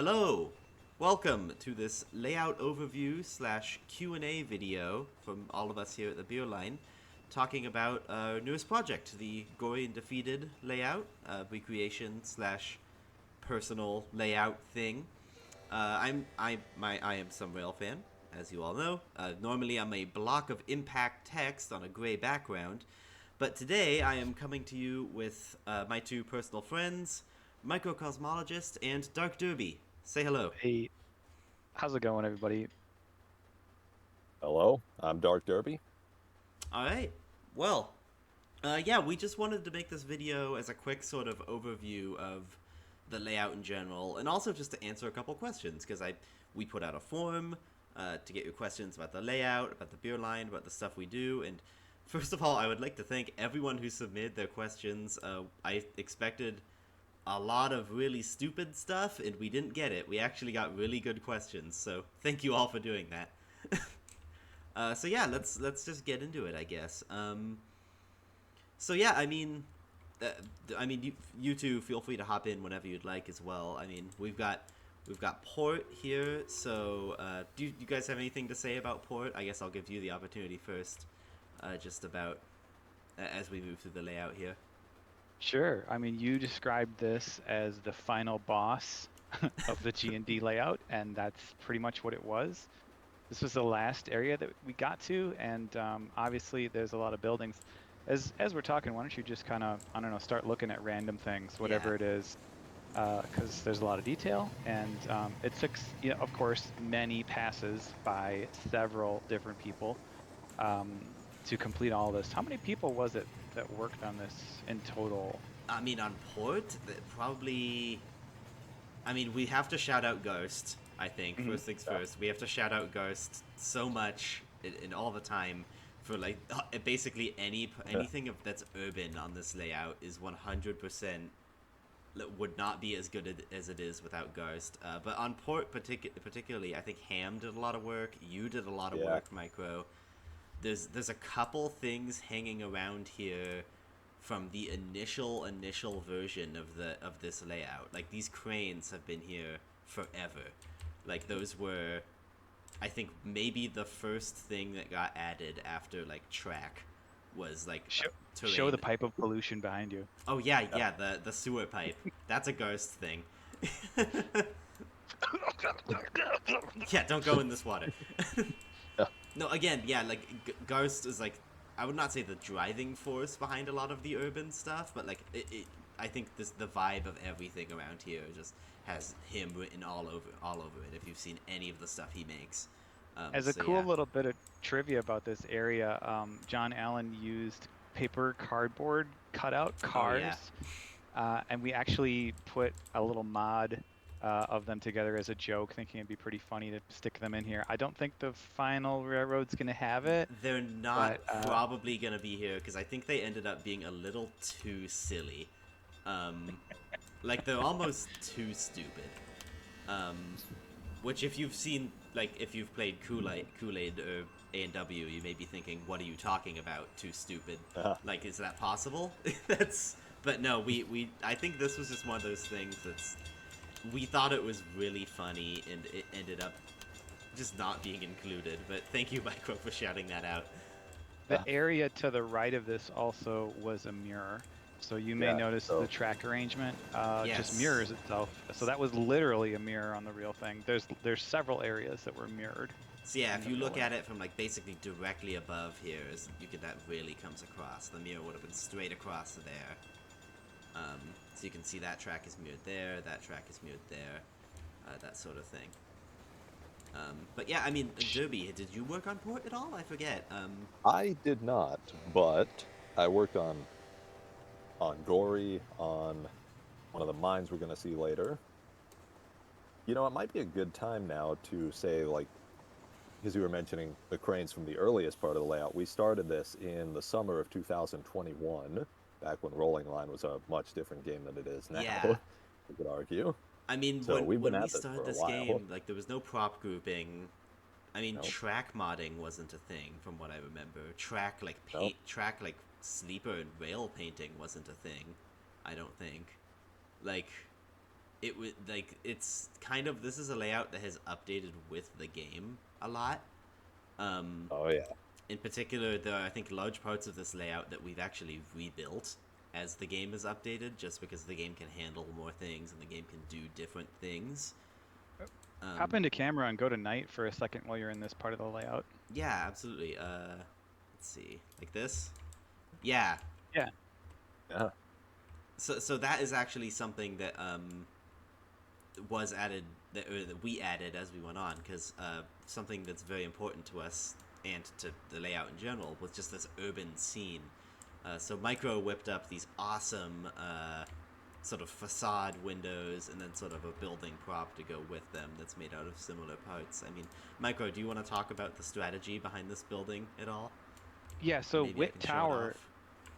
Hello! Welcome to this layout overview slash Q&A video from all of us here at the Beer Line, talking about our newest project, the Gorre Daphetid layout, recreation slash personal layout thing. I am some Rail fan, as you all know. Normally I'm a block of impact text on a gray background, but today I am coming to you with my two personal friends, Microcosmologist and Dark Derby. Say hello. Hey, how's it going, everybody? Hello, I'm Dark Derby. All right. Well, yeah, we just wanted to make this video as a quick sort of overview of the layout in general, and also just to answer a couple questions because we put out a form to get your questions about the layout, about the beer line, about the stuff we do, and first of all, I would like to thank everyone who submitted their questions. I expected a lot of really stupid stuff, and we didn't get it. We actually got really good questions, so thank you all for doing that. So yeah, let's just get into it, I guess. So yeah, uh, you two feel free to hop in whenever you'd like as well. I mean, we've got Port here. So do you guys have anything to say about Port? I guess I'll give you the opportunity first, just about as we move through the layout here. Sure. I mean, you described this as the final boss of the G&D layout, and that's pretty much what it was. This was the last area that we got to, and obviously there's a lot of buildings. As we're talking, why don't you just kind of, I don't know, start looking at random things, Yeah. whatever it is, because there's a lot of detail, and it took, of course, many passes by several different people um, to complete all this. How many people was it that worked on this in total? I mean, on Port, probably. I mean, we have to shout out Ghost. I think Mhm. first things Yeah, first, we have to shout out Ghost so much in all the time for like basically anything that's urban on this layout is 100% would not be as good as it is without Ghost. But on Port particularly, I think Ham did a lot of work. You did a lot of yeah, work, Micro. There's a couple things hanging around here from the initial version of this layout. Like these cranes have been here forever. Like those were, I think, maybe the first thing that got added after like track was like Show terrain. the pipe of pollution behind you. Oh yeah, yeah, yeah, the sewer pipe. That's a ghost thing. Yeah, don't go in this water. yeah, No, again, yeah, like Ghost is like, I would not say the driving force behind a lot of the urban stuff, but like I think the vibe of everything around here just has him written all over it. If you've seen any of the stuff he makes, As a so cool yeah. little bit of trivia about this area, John Allen used paper cardboard cutout Oh yeah, cars, and we actually put a little mod of them together as a joke, thinking it'd be pretty funny to stick them in here. I don't think the final railroad's gonna have it, they're not but probably gonna be here because I think they ended up being a little too silly. Um, like they're almost too stupid. Um, which if you've seen, like, if you've played Kool-Aid or A&W, you may be thinking, what are you talking about? Too stupid. yeah. Like, is that possible? That's, but no, I think this was just one of those things we thought it was really funny, and it ended up just not being included, but thank you, Micro, for shouting that out. the area to the right of this also was a mirror. So you may Yeah. notice the So track arrangement just Yes. mirrors itself. So that was literally a mirror on the real thing. There's several areas that were mirrored So yeah, in if the you real look layout. at it from, like, basically directly above here, that really comes across. The mirror would have been straight across there. So you can see that track is mirrored there, that track is mirrored there, that sort of thing. But yeah, I mean, Derby, did you work on Port at all? I forget. I did not, but I worked on Gory on one of the mines we're going to see later. You know, it might be a good time now to say, like, because you were mentioning the cranes from the earliest part of the layout. We started this in the summer of 2021, back when Rolling Line was a much different game than it is now. yeah. You could argue. I mean, So we've been when we at this started for a this while. game, like, there was no prop grouping. I mean, No, track modding wasn't a thing, from what I remember. no. Track, like, sleeper and rail painting wasn't a thing, I don't think. Like, it would like it's kind of this is a layout that has updated with the game a lot. Oh yeah. In particular, there are, I think, large parts of this layout that we've actually rebuilt as the game is updated, just because the game can handle more things and the game can do different things. Hop into camera and go to night for a second while you're in this part of the layout. Yeah, absolutely. Let's see, like this. Yeah. Yeah. Yeah. So that is actually something that was added that we added as we went on, because something that's very important to us and to the layout in general was just this urban scene. So Micro whipped up these awesome sort of facade windows and then sort of a building prop to go with them that's made out of similar parts. I mean, Micro, do you want to talk about the strategy behind this building at all? Yeah, so Maybe I Wit can show it Tower off.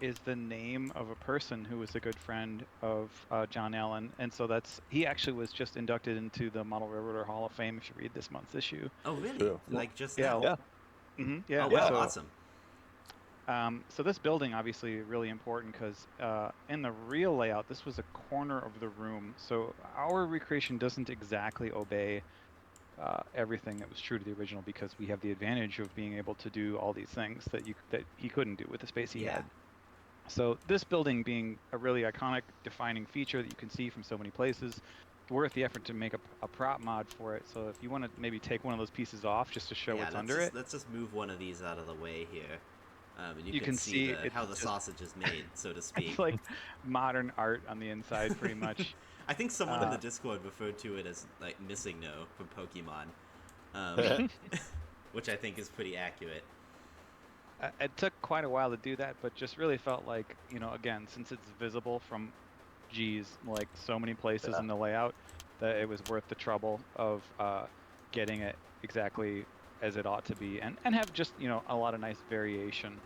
is the name of a person who was a good friend of John Allen, and so he actually was just inducted into the Model Railroader Hall of Fame if you read this month's issue. Oh, really? True. Like just Yeah. now? Yeah. Yeah. Oh, wow, So, awesome. so this building obviously really important because in the real layout, this was a corner of the room. So our recreation doesn't exactly obey everything that was true to the original because we have the advantage of being able to do all these things that he couldn't do with the space he Yeah. had. So this building being a really iconic, defining feature that you can see from so many places, worth the effort to make a prop mod for it. So if you want to maybe take one of those pieces off just to show Yeah, what's let's under just, it, let's just move one of these out of the way here. And you You can can see, see it's how the just- sausage is made, so to speak. it's like modern art on the inside, pretty much. I think someone in the Uh, Discord referred to it as like Missing No from Pokemon, which I think is pretty accurate. It took quite a while to do that, but just really felt like, again, since it's visible from, like so many places Yeah. in the layout, that it was worth the trouble of getting it exactly as it ought to be, and have just, a lot of nice variation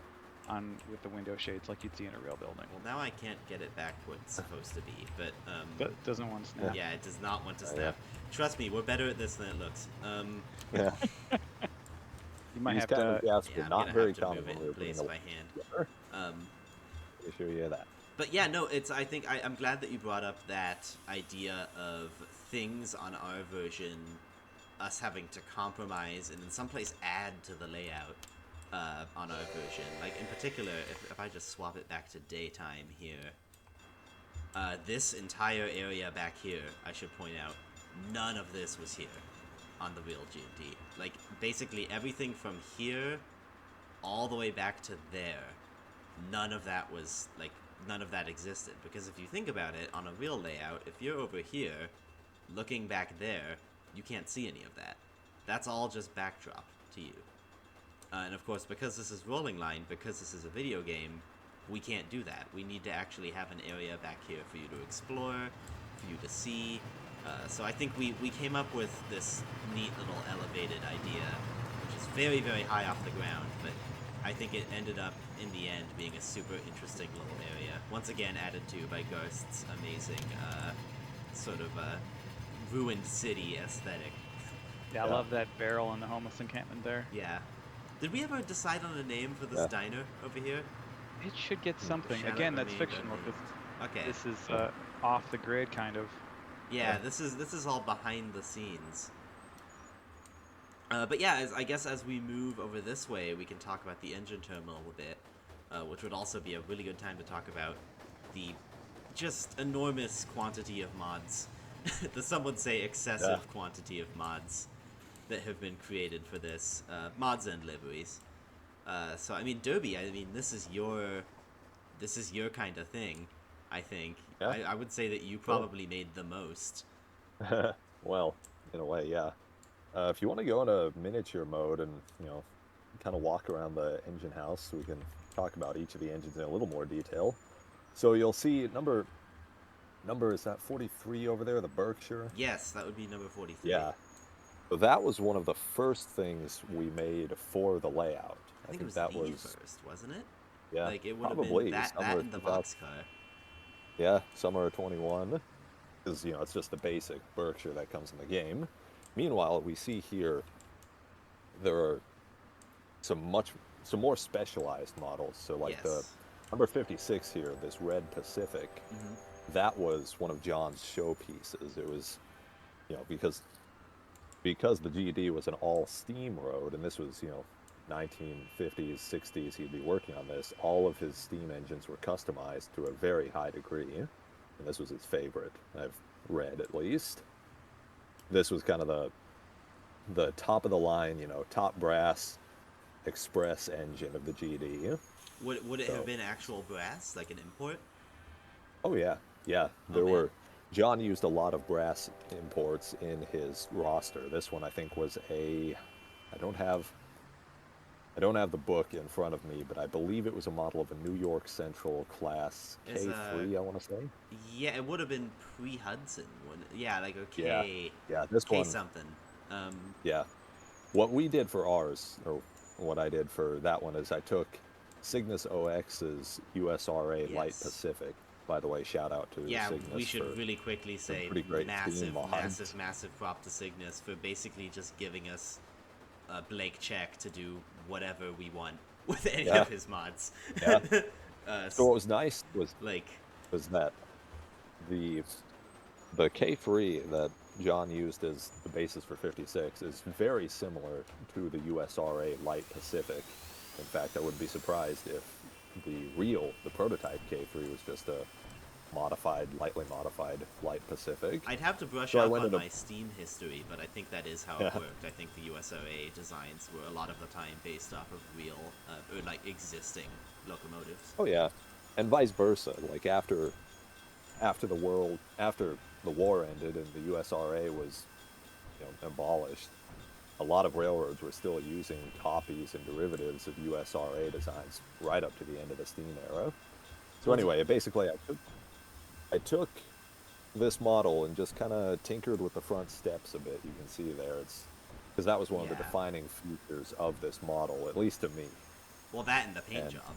with the window shades like you'd see in a real building. Well, now I can't get it back where it's supposed to be, but But doesn't want to snap. yeah, it does not want to Yeah. snap. Trust me, we're better at this than it looks. Yeah. You might These have kind to. of gaps Yeah, were I'm not gonna very have to common move when it we in were putting place the by hand. together. Pretty sure you hear that. But yeah, no, I think I'm glad that you brought up that idea of things on our version, us having to compromise and in some place add to the layout on our version. Like in particular, if I just swap it back to daytime here, this entire area back here, I should point out, none of this was here on the real G&D. Like basically everything from here all the way back to there, none of that existed, because if you think about it, on a real layout, if you're over here looking back there, you can't see any of that. That's all just backdrop to you. And of course, because this is rolling line, because this is a video game, we can't do that. We need to actually have an area back here for you to explore, for you to see. So I think we came up with this neat little elevated idea, which is very, very high off the ground, but I think it ended up, in the end, being a super interesting little area. Once again, added to by Garst's amazing sort of ruined city aesthetic. Yeah, I love that barrel in the homeless encampment there. Yeah. Did we ever decide on a name for this Yeah. diner over here? It should get something. Shall it Again, that's remain fictional unnamed? because Okay. this is off the grid, kind of. Yeah, this is all behind the scenes. But yeah, I guess as we move over this way, we can talk about the engine terminal a bit, which would also be a really good time to talk about the just enormous quantity of mods, some would say excessive quantity of mods that have been created for this, mods and liveries. So I mean, Derby, I mean, this is your kind of thing, I think. Yeah. I would say that you probably made the most. Well, in a way, yeah. If you want to go into miniature mode and, kind of walk around the engine house, we can talk about each of the engines in a little more detail. So you'll see number is that 43 over there, the Berkshire? Yes, that would be number 43. Yeah. So that was one of the first things we made for the layout. I think it was that the was first, wasn't it? yeah, Like it would have probably been that summer and the 2000 boxcar. Yeah, summer of 21, because it's just the basic Berkshire that comes in the game. Meanwhile, we see here there are some more specialized models. So like the Yes. number 56 here, this red Pacific, Mhm. that was one of John's showpieces. It was, because the GD was an all-steam road, and this was, 1950s, 60s, he'd be working on this. All of his steam engines were customized to a very high degree, and this was his favorite, I've read at least. This was kind of the top of the line, top brass express engine of the GD. Would it have been actual brass, like an import? Oh yeah, yeah. John used a lot of brass imports in his roster. This one I think was I don't have the book in front of me, but I believe it was a model of a New York Central class K3, I want to say. Yeah, it would have been pre-Hudson. Yeah, like a K. Yeah, this K one. something. Yeah. What we did for ours, or what I did for that one, is I took Cygnus OX's USRA Light Pacific. By the way, shout out to Cygnus. We should really quickly say massive prop to Cygnus for basically just giving us a blank check to do whatever we want with any of his mods. Yeah. So what was nice was that the K3 that John used as the basis for 56 is very similar to the USRA Light Pacific. In fact, I wouldn't be surprised if the prototype K3 was just a lightly modified Light Pacific. I'd have to brush up on my Steam history, but I think that is how it worked. I think the USRA designs were a lot of the time based off of real, or like existing locomotives. Oh yeah, and vice versa. Like after the war ended and the USRA was abolished, a lot of railroads were still using copies and derivatives of USRA designs right up to the end of the steam era. So anyway, basically I took this model and just kind of tinkered with the front steps a bit. You can see there, because that was one of the defining features of this model, at least to me. Well, that and the paint job.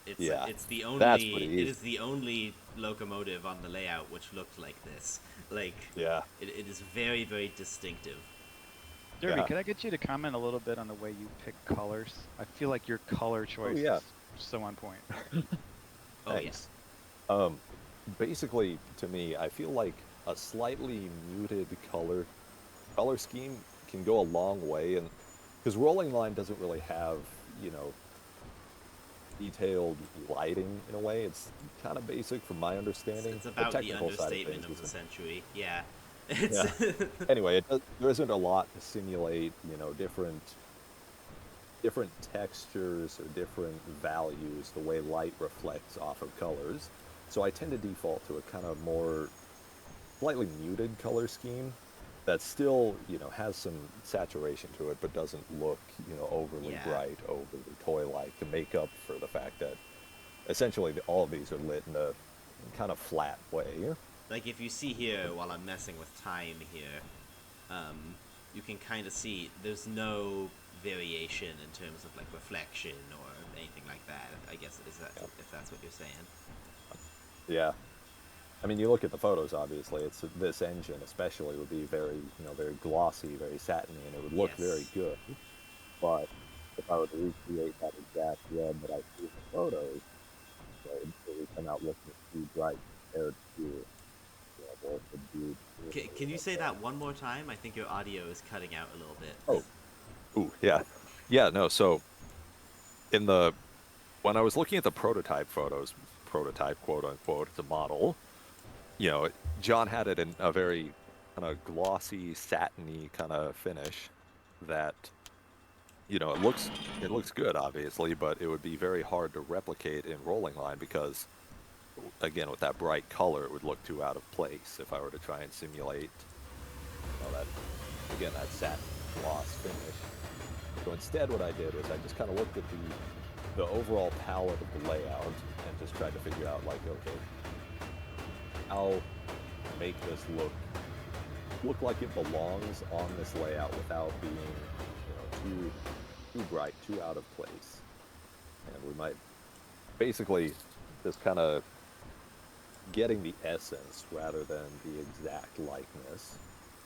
It's the only. That's pretty easy. It is the only locomotive on the layout which looked like this. Like, it is very, very distinctive. Derby, could I get you to comment a little bit on the way you pick colors? I feel like your color choice is so on point. Thanks. Basically, to me, I feel like a slightly muted color scheme can go a long way, and because Rolling Line doesn't really have, detailed lighting in a way. It's kind of basic from my understanding. It's about the understatement of the century. Yeah. Anyway, there isn't a lot to simulate, different textures or different values, the way light reflects off of colors. So I tend to default to a kind of more slightly muted color scheme that still, has some saturation to it, but doesn't look, overly bright, overly toy-like, to make up for the fact that essentially all of these are lit in a kind of flat way. Like if you see here, while I'm messing with time here, you can kind of see there's no variation in terms of like reflection or anything like that. I guess if that's what you're saying. Yeah. I mean, you look at the photos, obviously, this engine especially would be very, very glossy, very satiny, and it would look very good. But if I were to recreate that exact red that I see in the photos, it would come out looking too bright compared to Can you say that one more time? I think your audio is cutting out a little bit. Oh. Ooh, yeah. Yeah, no, so when I was looking at the prototype photos, quote unquote, it's a model, John had it in a very kind of glossy, satiny kind of finish that, it looks good, obviously, but it would be very hard to replicate in Rolling Line because, again, with that bright color, it would look too out of place if I were to try and simulate, that satin gloss finish. So instead, what I did was I just kind of looked at the overall palette of the layout and just tried to figure out, okay, how make this look like it belongs on this layout without being, too bright, too out of place. And we might basically just kind of getting the essence rather than the exact likeness.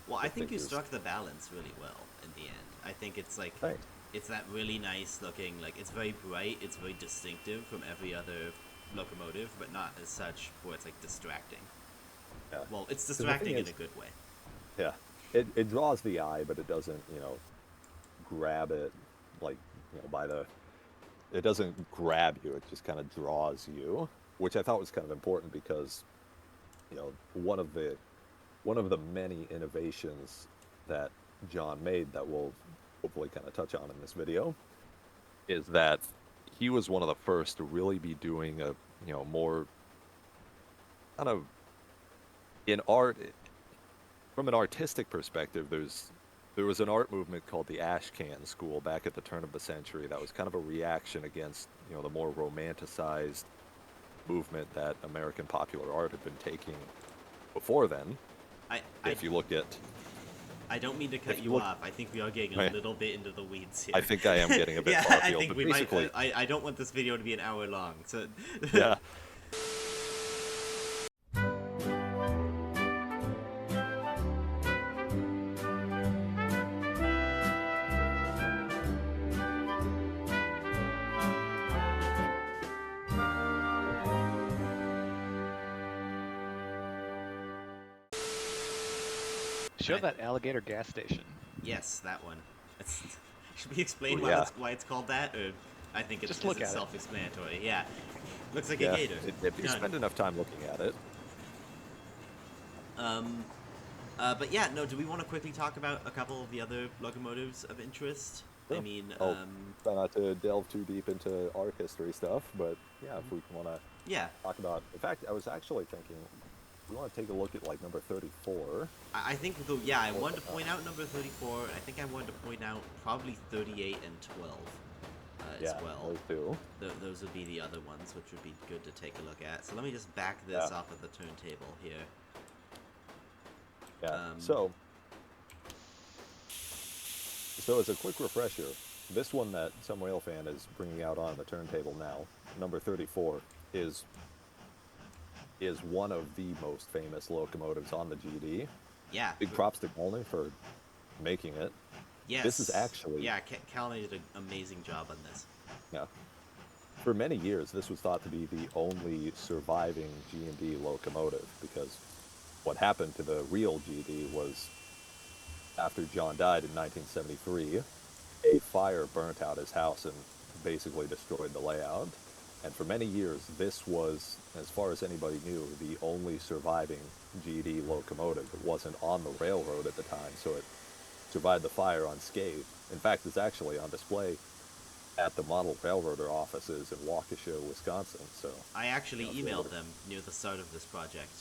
Well, I think you struck the balance really well in the end. I think it's like, it's that really nice looking, it's very bright, it's very distinctive from every other locomotive, but not as such where it's like distracting. Yeah. Well, it's So the thing distracting in is, a good way. yeah, it draws the eye, but it doesn't, grab it like, by the. It doesn't grab you. It just kind of draws you, which I thought was kind of important because, one of the many innovations that John made that we'll hopefully kind of touch on in this video is that he was one of the first to really be doing a, more kind of in art from an artistic perspective. There was an art movement called the Ashcan School back at the turn of the century that was kind of a reaction against, the more romanticized movement that American popular art had been taking before then. If you look at, I don't mean to cut you off. I think we are getting a little bit into the weeds here. I think I am getting a bit yeah, far I afield, think but we basically, might. I don't want this video to be an hour long. So yeah. Show that alligator gas station. Yes, that one. Should we explain why it's called that? Or I think it's self-explanatory. Yeah, looks like a gator. If you spend enough time looking at it. But yeah, no. Do we want to quickly talk about a couple of the other locomotives of interest? Sure. I mean, try not to delve too deep into art history stuff, but yeah, if we want to talk about. In fact, I was actually thinking we want to take a look at like number 34. I think I wanted to point out number 34. I think I wanted to point out probably 38 and 12 as well. Those two. Those would be the other ones, which would be good to take a look at. So let me just back this off of the turntable here. Yeah. So as a quick refresher, this one that some rail fan is bringing out on the turntable now, number 34, is one of the most famous locomotives on the GD. Yeah. Big props to Colney for making it. Yes. This is actually... Yeah, Colney did an amazing job on this. Yeah. For many years, this was thought to be the only surviving G&D locomotive, because what happened to the real GD was, after John died in 1973, a fire burnt out his house and basically destroyed the layout. And for many years, this was, as far as anybody knew, the only surviving GD locomotive. It wasn't on the railroad at the time, so it survived the fire unscathed. In fact, it's actually on display at the model railroader offices in Waukesha, Wisconsin. So I actually emailed them near the start of this project,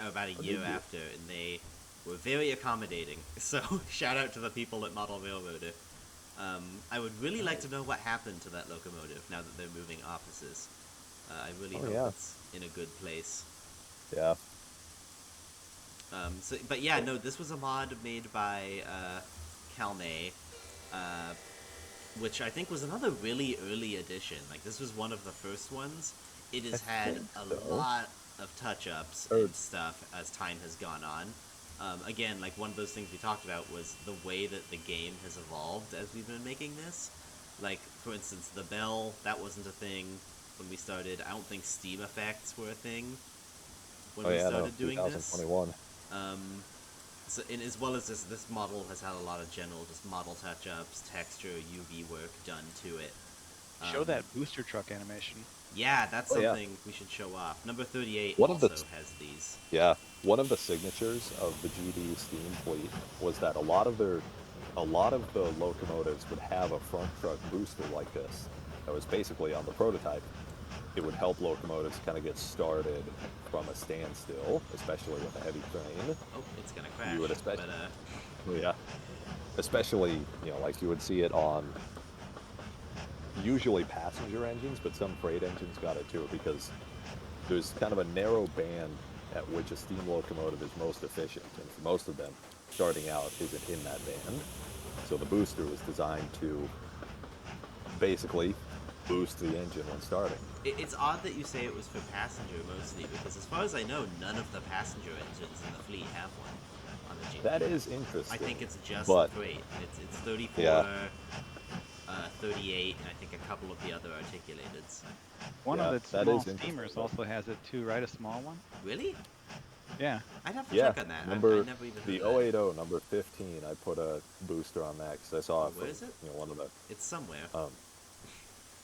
about a year after, and they were very accommodating. So shout out to the people at Model Railroader. I would really like to know what happened to that locomotive now that they're moving offices. I really hope it's in a good place. Yeah. But yeah, no, this was a mod made by Calme, which I think was another really early edition. Like, this was one of the first ones. It has had a lot of touch-ups and stuff as time has gone on. Again, like, one of those things we talked about was the way that the game has evolved as we've been making this. Like, for instance, the bell, that wasn't a thing when we started. I don't think Steam effects were a thing when we started doing 2021. this. So, and as well as this model has had a lot of general just model touch-ups, texture, UV work done to it. Show that booster truck animation. Yeah, that's something we should show off. Number 38 has these. Yeah, one of the signatures of the GD Steam fleet was that a lot of the locomotives would have a front truck booster like this. That was basically on the prototype. It would help locomotives kind of get started from a standstill, especially with a heavy train. Oh, it's gonna crash. You would especially, like you would see it on usually passenger engines, but some freight engines got it too, because there's kind of a narrow band at which a steam locomotive is most efficient, and for most of them, starting out isn't in that band. So the booster was designed to basically boost the engine when starting. It's odd that you say it was for passenger mostly, because as far as I know, none of the passenger engines in the fleet have one on the GD. That is interesting. I think it's just but, freight. It's 34. Yeah. 38, and I think a couple of the other articulateds. One Yeah, of its that small is interesting, steamers though. also has it too, right? A small one? Really? Yeah. I'd have to Yeah, check on that. I number never even heard the of that. 080, number 15. I put a booster on that because I saw Oh, it where from is it? one of the. It's somewhere. Um,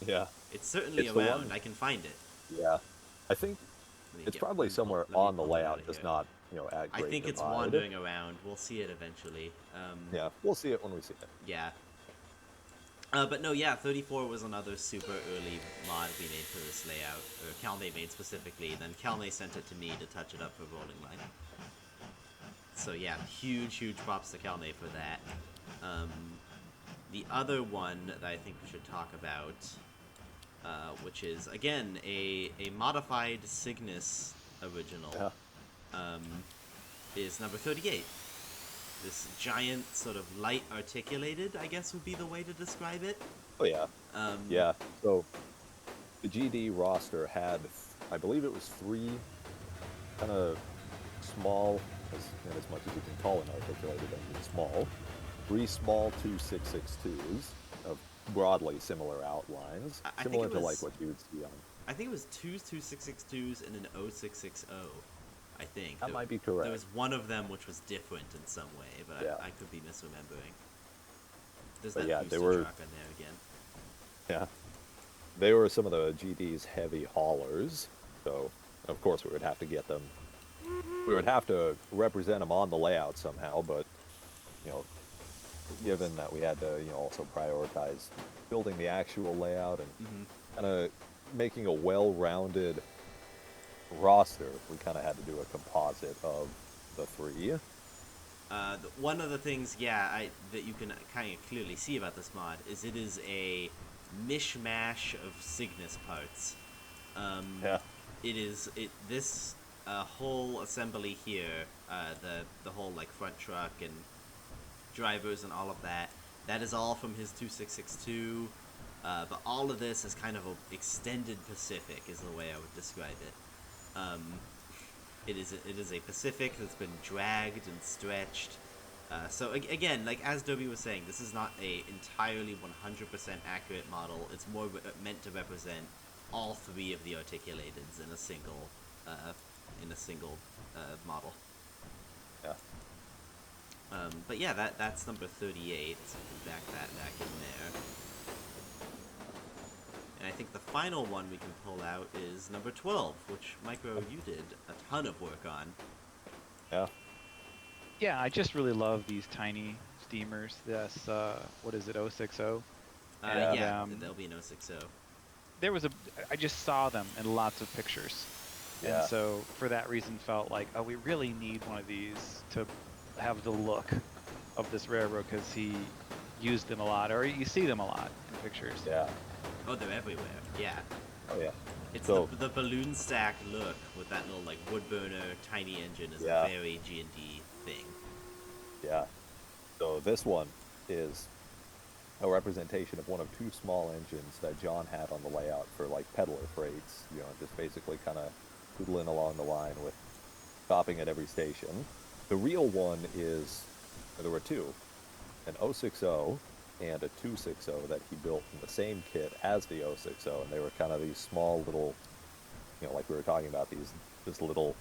yeah, It's certainly it's the around. one. I can find it. Yeah, I think Let me it's probably somewhere let me on the pull it out layout, of just here. not at I Great think it's Divide. wandering around. We'll see it eventually. Yeah, we'll see it when we see it. Yeah. But no, yeah, 34 was another super early mod we made for this layout, or Calne made specifically. Then Calne sent it to me to touch it up for Rolling Line. So yeah, huge props to Calne for that. The other one that I think we should talk about, which is again a modified Cygnus original, Yeah. is number 38. This giant sort of light articulated, I guess would be the way to describe it. Oh yeah. Um, Yeah. So the GD roster had, I believe it was 3 kind of small, as much as you can call an articulated engine small, 3 small 2662s of broadly similar outlines, I think similar it to like was- what you would see on. I think it was two 2662s and an 0660. I think. That might be correct. There was one of them which was different in some way, but Yeah. I could be misremembering. There's But that yeah, they booster were- truck on there again. Yeah. They were some of the GD's heavy haulers, so of course we would have to get them. We would have to represent them on the layout somehow, but given that we had to also prioritize building the actual layout and kind of making a well-rounded roster, we kind of had to do a composite of the 3. One of the things, that you can kind of clearly see about this mod is it is a mishmash of Cygnus parts. Yeah. This whole assembly here, the whole like front truck and drivers and all of that. That is all from his 2662. But all of this is kind of an extended Pacific, is the way I would describe it. It is a Pacific that's been dragged and stretched. So again, like as Dobie was saying, this is not a entirely 100% accurate model. It's more meant to represent all 3 of the articulateds in a single model. Yeah. But yeah, that's number 38. So we can back that back in there. And I think the final one we can pull out is number 12, which, Micro, you did a ton of work on. Yeah. Yeah, I just really love these tiny steamers. This, what is it, 060? Yeah, And, there'll be no 60. I just saw them in lots of pictures. Yeah. And so for that reason felt like, oh, we really need one of these to have the look of this railroad because he used them a lot, or you see them a lot in pictures. Yeah. Oh, they're everywhere. Yeah. Oh yeah. It's So- the balloon stack look with that little like wood burner tiny engine is Yeah. a very G&D thing. Yeah. So this one is a representation of one of 2 small engines that John had on the layout for like peddler freights, just basically kind of doodling along the line with stopping at every station. The real one is, there were 2, an 060 and a 260 that he built in the same kit as the 060, and they were kind of these small little, like we were talking about, these just little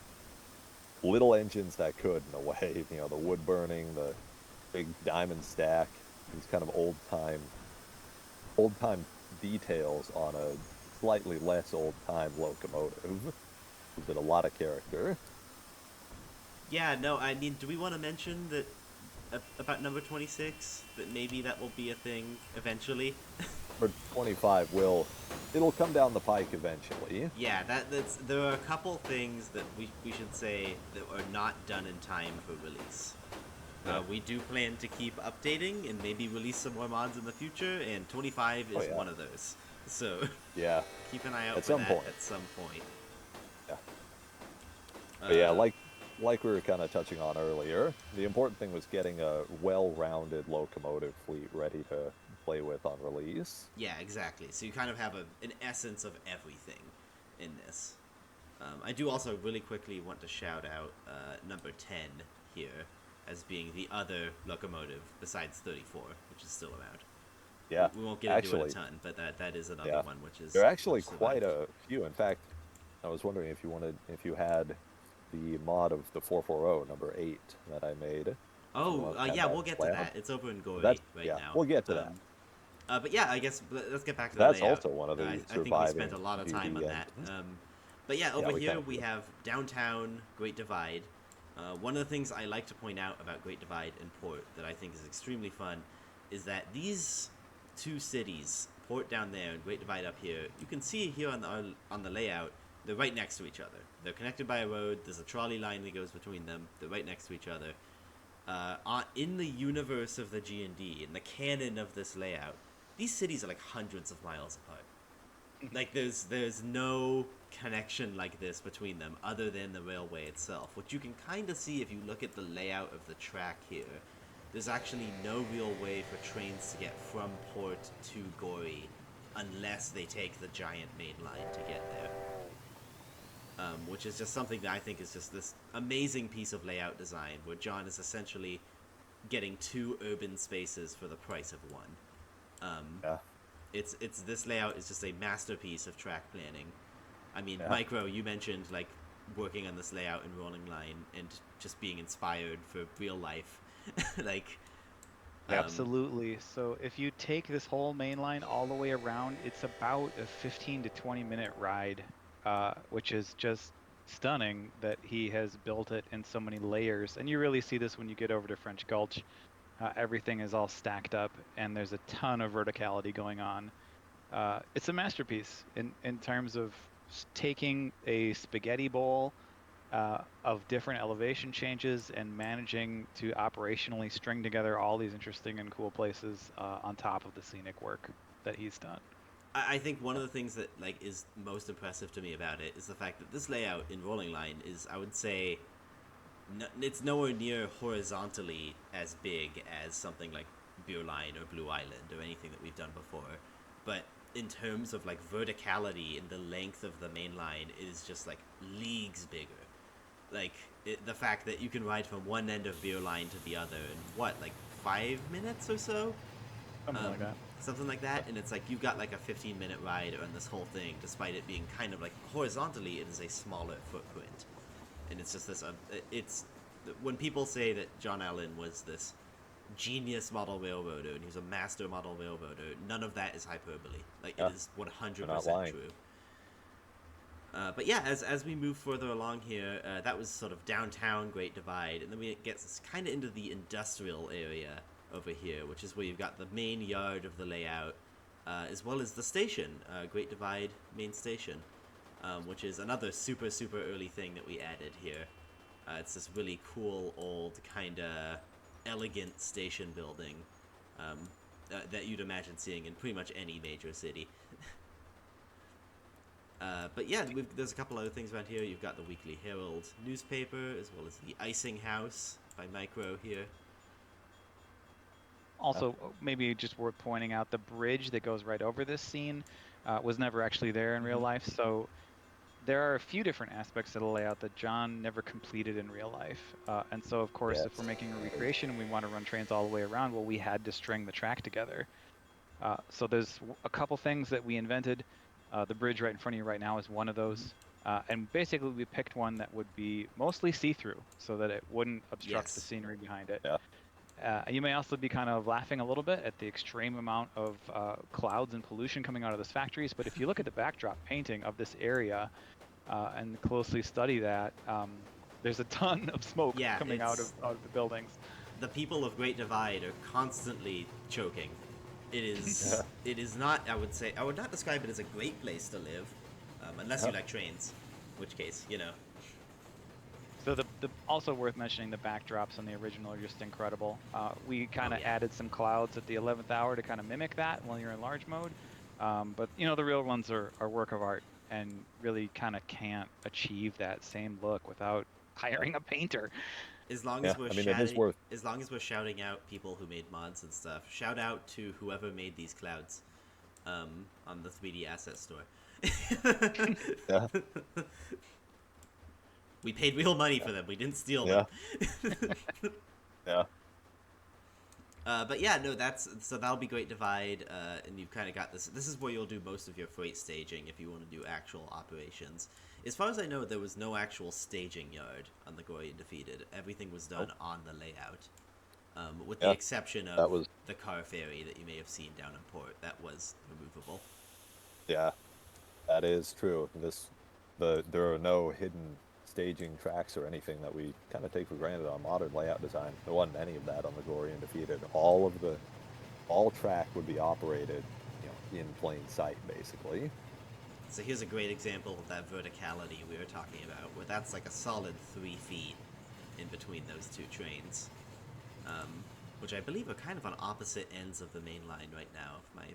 engines that could, in a way, the wood burning, the big diamond stack, these kind of old time details on a slightly less old time locomotive. Gives it a lot of character. Yeah, no, I mean, do we want to mention that about number 26? That maybe that will be a thing eventually? For 25, it'll come down the pike eventually. Yeah, there are a couple things that we should say that are not done in time for release. Yeah. We do plan to keep updating and maybe release some more mods in the future, and 25 is yeah. one of those. So Yeah. keep an eye out At for some that point. at some point. Yeah. But yeah, like we were kind of touching on earlier, the important thing was getting a well-rounded locomotive fleet ready to play with on release. Yeah, exactly. So you kind of have an essence of everything in this. I do also really quickly want to shout out number 10 here as being the other locomotive besides 34, which is still around. Yeah, We won't get into it actually, a ton, but that is another yeah, one which is there are actually which quite survived. a few. In fact, I was wondering if you had the mod of the 440 number 8 that I made. If you Oh, want to have yeah, that we'll get to layout. that. It's over in Gorre That's right yeah, now. we'll get to that. But yeah, I guess let's get back to the That's layout. also one of the I think we spent surviving a lot of time GD on that. engines. But yeah, Yeah, over we here kind of we did. have downtown Great Divide. One of the things I like to point out about Great Divide and Port that I think is extremely fun is that these two cities, Port down there and Great Divide up here, you can see here on the layout, they're right next to each other. They're connected by a road. There's a trolley line that goes between them. They're right next to each other. In the universe of the G&D, in the canon of this layout, these cities are like hundreds of miles apart. Like there's no connection like this between them other than the railway itself, which you can kind of see if you look at the layout of the track here. There's actually no real way for trains to get from Port to Gorey unless they take the giant main line to get there. Which is just something that I think is just this amazing piece of layout design where John is essentially getting two urban spaces for the price of one. Yeah, It's this layout is just a masterpiece of track planning. I mean, yeah, Micro, you mentioned like working on this layout in Rolling Line and just being inspired for real life. like, um, Absolutely. So if you take this whole main line all the way around, it's about a 15 to 20-minute ride, which is just stunning that he has built it in so many layers. And you really see this when you get over to French Gulch. Everything is all stacked up, and there's a ton of verticality going on. It's a masterpiece in terms of taking a spaghetti bowl of different elevation changes and managing to operationally string together all these interesting and cool places on top of the scenic work that he's done. I think one of the things that like is most impressive to me about it is the fact that this layout in Rolling Line is, I would say, it's nowhere near horizontally as big as something like Beer Line or Blue Island or anything that we've done before. But in terms of like verticality and the length of the main line, it is just like leagues bigger. Like the fact that you can ride from one end of Beer Line to the other in what, like 5 minutes or so, Something like um, that. something like that. And it's like you've got like a 15-minute ride on this whole thing, despite it being kind of like horizontally, it is a smaller footprint. And it's just this. It's when people say that John Allen was this genius model railroader and he was a master model railroader, none of that is hyperbole. Like yeah. it is They're not 100% lying. true. But yeah, as we move further along here, that was sort of downtown Great Divide, and then we get kind of into the industrial area over here, which is where you've got the main yard of the layout, as well as the station, Great Divide Main Station, which is another super early thing that we added here. It's this really cool old kind of elegant station building that you'd imagine seeing in pretty much any major city. But yeah, there's a couple other things around here. You've got the Weekly Herald newspaper, as well as the Icing House by Micro here. Also, maybe just worth pointing out, the bridge that goes right over this scene was never actually there in real Mm-hmm. life. So there are a few different aspects to the layout that John never completed in real life. And so, of course, if we're Yes. making a recreation and we want to run trains all the way around, well, we had to string the track together. So there's a couple things that we invented. The bridge right in front of you right now is one of Mm-hmm. those. And basically, we picked one that would be mostly see-through so that it wouldn't obstruct the Yes. scenery behind it. Yeah. You may also be kind of laughing a little bit at the extreme amount of clouds and pollution coming out of those factories. But if you look at the backdrop painting of this area and closely study that, there's a ton of smoke Yeah, coming it's out of the buildings. the people of Great Divide are constantly choking. Yeah. It is not. I would not describe it as a great place to live, unless you Yeah. like trains, in which case, you know. So the also worth mentioning, the backdrops on the original are just incredible. We kind Oh of yeah. added some clouds at the 11th hour to kind of mimic that when you're in large mode. But the real ones are work of art and really kind of can't achieve that same look without hiring a painter. As long Yeah. as we're I mean, it is shouting, worth. as long as we're shouting out people who made mods and stuff, shout out to whoever made these clouds, on the 3D asset store. Yeah. We paid real money for them. We didn't steal Yeah. them. Yeah. But yeah, no, that'll be Great Divide, and you've kind of got this. This is where you'll do most of your freight staging if you want to do actual operations. As far as I know, there was no actual staging yard on the Gorre Daphetid. Everything was done on the layout, with the Yeah, exception that of was the car ferry that you may have seen down in port. That was removable. yeah, that is true. There are no hidden staging tracks or anything that we kind of take for granted on modern layout design. There wasn't any of that on the Glory and Defeated. All track would be operated, in plain sight, basically. So here's a great example of that verticality we were talking about, where that's like a solid 3 feet in between those two trains, which I believe are kind of on opposite ends of the main line right now, if my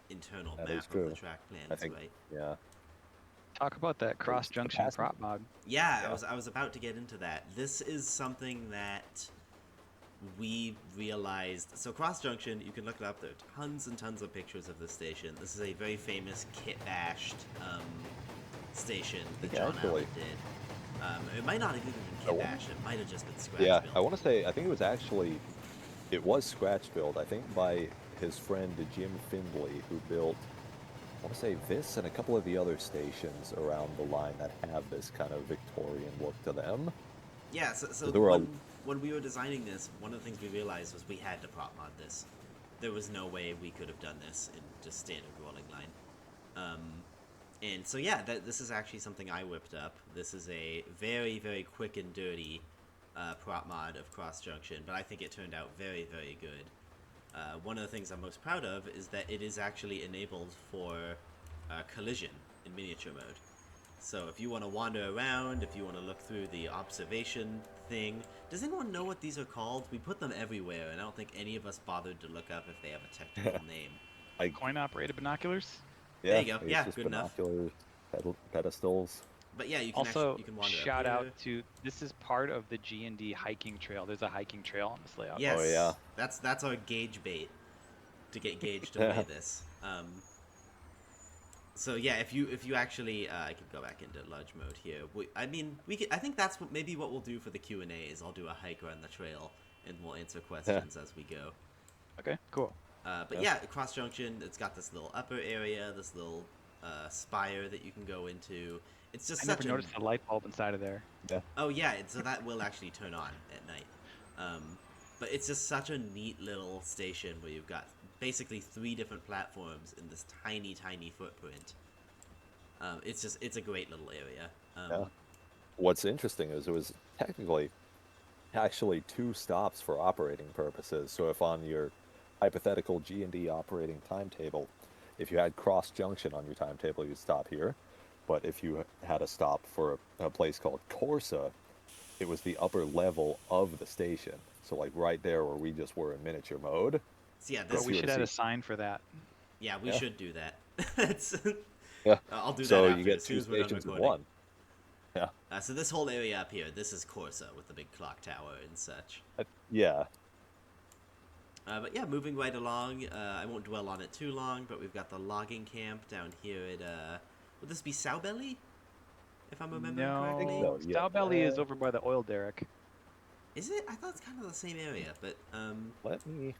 internal That map is of the true. track plan I is think, right. yeah. Talk about that It's cross the junction passenger. prop mod. Yeah, Yeah. I was about to get into that. This is something that we realized. So cross junction, you can look it up. There are tons and tons of pictures of this station. This is a very famous kit bashed station that Yeah, John actually. Allen did. It might not have even been I kit wonder- bashed. It might have just been scratch Yeah, built. I want to say, I think it was scratch built, I think by his friend Jim Findley, who built, I want to say this and a couple of the other stations around the line that have this kind of Victorian look to them. Yeah, so There were when we were designing this, one of the things we realized was we had to prop mod this. There was no way we could have done this in just standard rolling line. And so yeah, this is actually something I whipped up. This is a very, very quick and dirty prop mod of Cross Junction, but I think it turned out very, very good. One of the things I'm most proud of is that it is actually enabled for collision in miniature mode. So if you want to wander around, if you want to look through the observation thing, does anyone know what these are called? We put them everywhere, and I don't think any of us bothered to look up if they have a technical name. Like, Coin operated binoculars. yeah, There you go. it's Yeah, just good enough. binoculars, pedestals. But yeah, you can Also, you can wander shout up out here. to this is part of the G&D hiking trail. There's a hiking trail on this layout. Yes, Oh, yeah. that's our gauge bait to get Gauge to play this. So yeah, if you actually, I could go back into large mode here. I think that's maybe what we'll do for the Q&A is I'll do a hike around the trail and we'll answer questions as we go. Okay, cool. But yeah, cross junction. It's got this little upper area, this little spire that you can go into. It's just I such never noticed the light bulb inside of there. Oh yeah, so that will actually turn on at night. But it's just such a neat little station where you've got basically 3 different platforms in this tiny, tiny footprint. It's a great little area. Yeah. What's interesting is it was technically actually 2 stops for operating purposes. So if on your hypothetical G&D operating timetable, if you had cross junction on your timetable, you'd stop here. But if you had a stop for a place called Corsa, it was the upper level of the station. So like right there where we just were in miniature mode. So yeah, But this we you should would add a see- sign for that. yeah we Yeah. should do that. It's, Yeah. I'll do So that you after, get as soon 2 as we're done stations in recording. one. Yeah. So this whole area up here, this is Corsa with the big clock tower and such. Yeah. But yeah, moving right along, I won't dwell on it too long, but we've got the logging camp down here at, would this be Sowbelly? If I'm remembering correctly? No, so, yeah. Stowbelly is over by the oil derrick. Is it? I thought it's kind of the same area, but, Let me.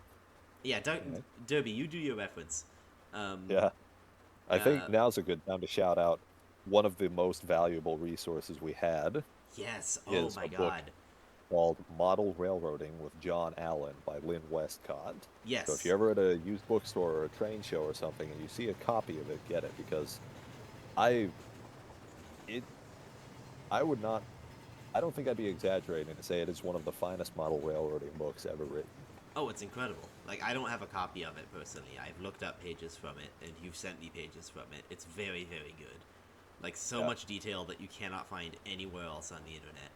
yeah, Okay. Derby, you do your reference. Yeah. I think Uh, now's a good time to shout out one of the most valuable resources we had Yes, oh is my a book god. called Model Railroading with John Allen by Lynn Westcott. Yes. So if you're ever at a used bookstore or a train show or something and you see a copy of it, get it, because I would not, I don't think I'd be exaggerating to say it is one of the finest model railroading books ever written. Oh, it's incredible. Like, I don't have a copy of it personally. I've looked up pages from it, and you've sent me pages from it. It's very, very good. Like, so Yeah. much detail that you cannot find anywhere else on the internet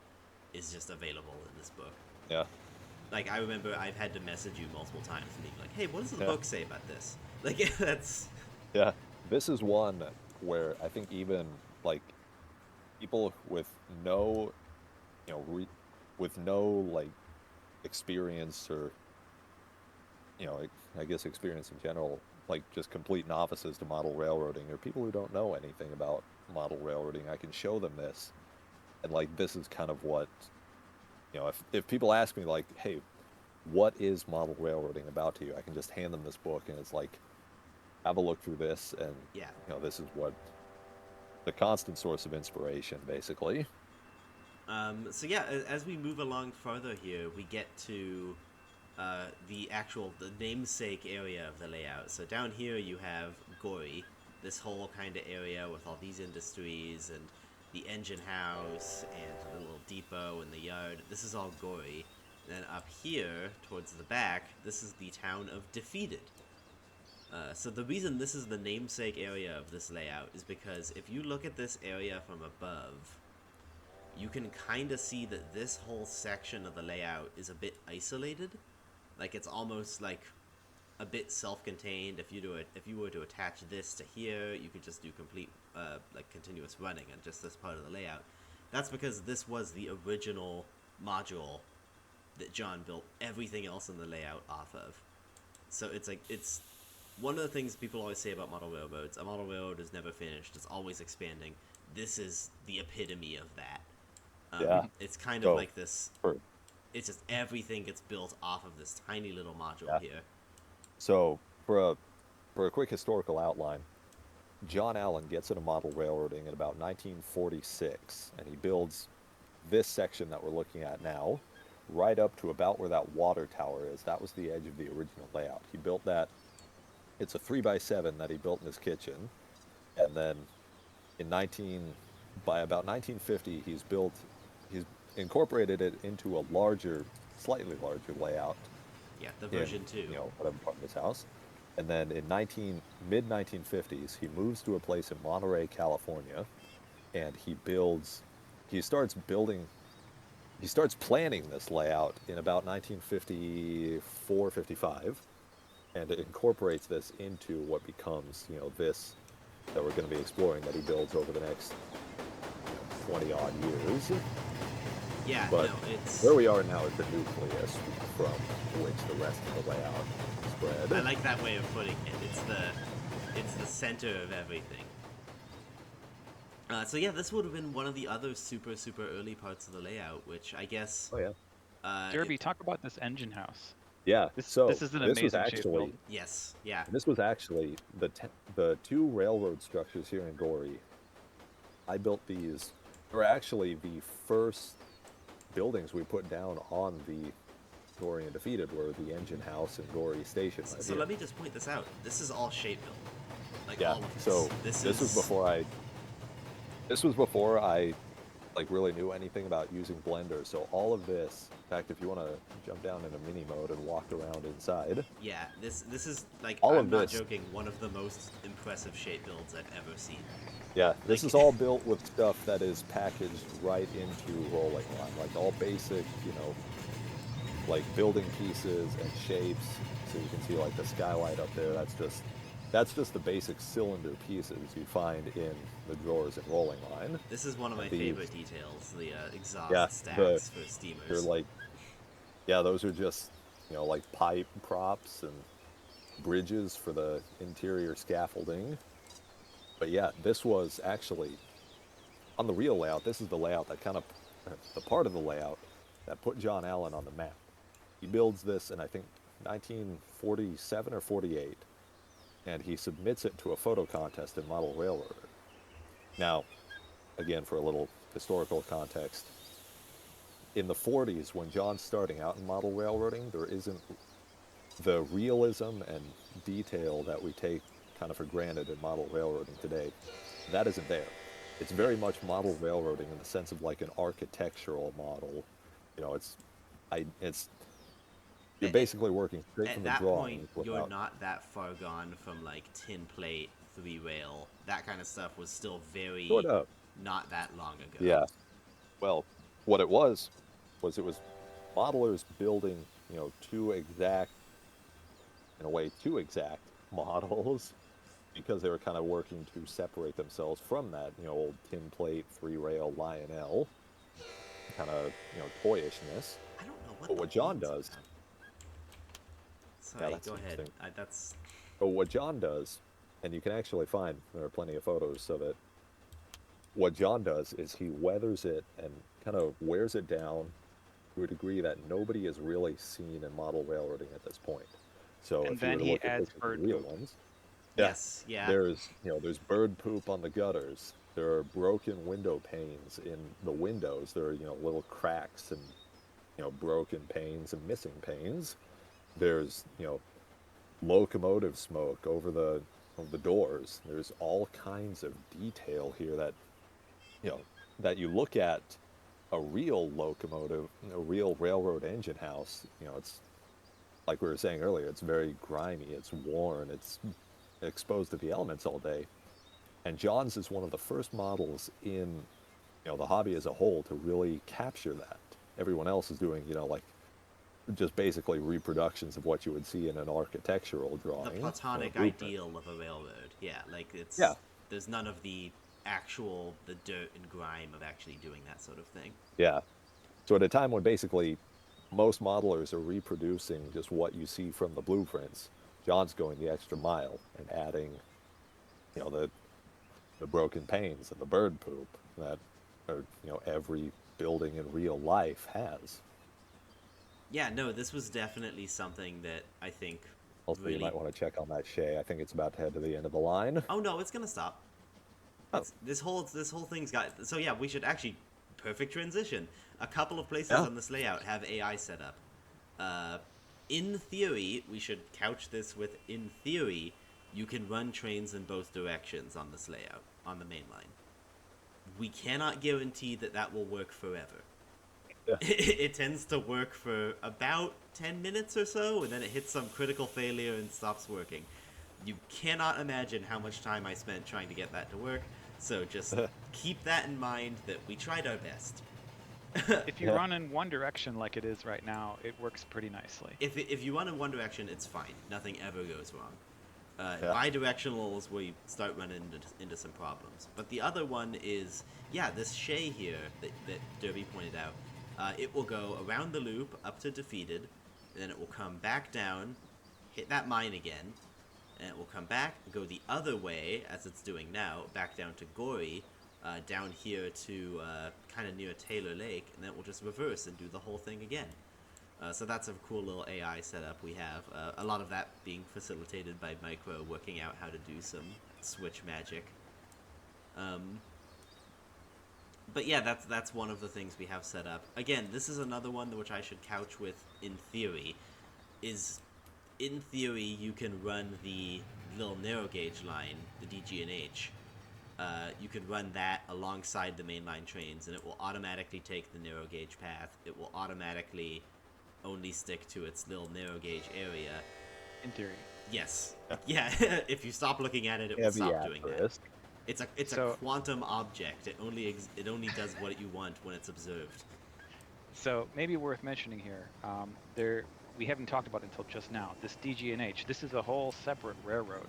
is just available in this book. Yeah. Like, I remember I've had to message you multiple times and being like, hey, what does the Yeah. book say about this? Like, that's... Yeah. This is one where I think even like people with no, with no like experience or, I guess experience in general, like just complete novices to model railroading or people who don't know anything about model railroading, I can show them this. And like, this is kind of what, if people ask me like, hey, what is model railroading about to you? I can just hand them this book and it's like, have a look through this, and Yeah. this is what the constant source of inspiration, basically. So yeah, as we move along further here, we get to the namesake area of the layout. So down here you have Gorre, this whole kind of area with all these industries and the engine house and the little depot and the yard. This is all Gorre. Then up here, towards the back, this is the town of Daphetid. So the reason this is the namesake area of this layout is because if you look at this area from above, you can kind of see that this whole section of the layout is a bit isolated. Like, it's almost like a bit self-contained. If you were to attach this to here, you could just do complete like continuous running on just this part of the layout. That's because this was the original module that John built everything else in the layout off of. So it's one of the things people always say about model railroads. A model railroad is never finished. It's always expanding. This is the epitome of that. Yeah. It's kind of So, like this. for- It's just everything gets built off of this tiny little module Yeah. here. So, for a quick historical outline, John Allen gets into model railroading in about 1946, and he builds this section that we're looking at now, right up to about where that water tower is. That was the edge of the original layout. He built that. It's a 3x7 that he built in his kitchen, and then by about 1950, he's incorporated it into a slightly larger layout. Yeah, the version 2. Whatever part of his house. And then in mid 1950s, he moves to a place in Monterey, California, and he starts planning this layout in about 1954, 55, and it incorporates this into what becomes, this that we're going to be exploring, that he builds over the next 20 odd years. Yeah, But no, it's... where we are now is the nucleus from which the rest of the layout spread. I like that way of putting it. It's the center of everything. So yeah, this would have been one of the other super, super early parts of the layout, which I guess... Oh, yeah. Derby, talk about this engine house. Yeah, This so is an this was amazing shape actually build. Yes, yeah. this was actually the two railroad structures here in Gorre. I built these. They were actually the first buildings we put down on the Gorre and Daphetid, were the engine house and Gorre station. Right So here. let me just point this out. This is all shape build. Like, Yeah. all of this. So this was is... before I. This was before I, like, really knew anything about using Blender. So all of this. In fact, if you want to jump down into mini mode and walk around inside. Yeah, this is, like, All I'm of not this. joking, one of the most impressive shape builds I've ever seen. Yeah, this Like- is all built with stuff that is packaged right into rolling line, like all basic, like building pieces and shapes. So you can see like the skylight up there. That's just the basic cylinder pieces you find in the drawers and rolling line. This is one of my These- favorite details, the exhaust Yeah, stacks for steamers. They're like, yeah, those are just like pipe props and bridges for the interior scaffolding. But yeah, this was actually, on the real layout, this is the layout that the part of the layout that put John Allen on the map. He builds this in, I think, 1947 or 48, and he submits it to a photo contest in Model Railroader. Now, again, for a little historical context, in the 40s, when John's starting out in model railroading, there isn't the realism and detail that we take kind of for granted in model railroading today. That isn't there. It's very much model railroading in the sense of like an architectural model. You're basically working straight At from the that drawing. point, you're not that far gone from, like, tin plate, 3-rail. That kind of stuff was still very... Sort of. not that long ago. Yeah. Well, what it was modelers building, two exact models, because they were kind of working to separate themselves from that, old tin plate, 3-rail Lionel kind of, toyishness. I don't know what But the what John words does... are. Sorry, that's go ahead. interesting. That's... But what John does, and you can actually find, there are plenty of photos of it, what John does is he weathers it and kind of wears it down would agree that nobody has really seen in model railroading at this point. So And if you were then to he look at adds pictures of bird real poop. ones, yeah, Yes, yeah. there's bird poop on the gutters. There are broken window panes in the windows. There are, little cracks and, broken panes and missing panes. There's, locomotive smoke over the doors. There's all kinds of detail here that, you know, that you look at a real locomotive, a real railroad engine house, it's like we were saying earlier, it's very grimy, it's worn, it's exposed to the elements all day. And John's is one of the first models in, the hobby as a whole to really capture that. Everyone else is doing, like just basically reproductions of what you would see in an architectural drawing. The platonic blueprint. ideal of a railroad. Yeah, like Yeah, there's none of the dirt and grime of actually doing that sort of thing. yeah. So at a time when basically most modelers are reproducing just what you see from the blueprints, John's going the extra mile and adding, the broken panes and the bird poop that every building in real life has. Yeah, no, this was definitely something that I think Also, you really. might want to check on that Shay. I think it's about to head to the end of the line. Oh no, it's gonna stop. Oh, It's this whole thing's got. So yeah, we should actually perfect transition. A couple of places yeah. on this layout have AI set up. In theory, we should couch this with in theory, you can run trains in both directions on this layout on the main line. We cannot guarantee that that will work forever. Yeah. It tends to work for about 10 minutes or so, and then it hits some critical failure and stops working. You cannot imagine how much time I spent trying to get that to work, so just keep that in mind that we tried our best. If you Yeah. run in one direction like it is right now, it works pretty nicely. If you run in one direction, it's fine. Nothing ever goes wrong. Yeah. Bidirectional is where you start running into some problems. But the other one is, yeah, this Shay here that Derby pointed out. It will go around the loop up to Daphetid, and then it will come back down, hit that mine again, and it will come back, go the other way, as it's doing now, back down to Gorre, down here to kind of near Taylor Lake, and then it will just reverse and do the whole thing again. So that's a cool little AI setup we have. A lot of that being facilitated by Micro working out how to do some switch magic. But yeah, that's one of the things we have set up. Again, this is another one which I should couch with in theory. In theory, you can run the little narrow gauge line, the DG&H. You could run that alongside the mainline trains, and it will automatically take the narrow gauge path. It will automatically only stick to its little narrow gauge area. In theory. Yes. Yeah. If you stop looking at it, it will Heavy stop doing that. asterisk. It's a So- quantum object. It only does what you want when it's observed. So maybe worth mentioning here, we haven't talked about it until just now. This DG&H, this is a whole separate railroad,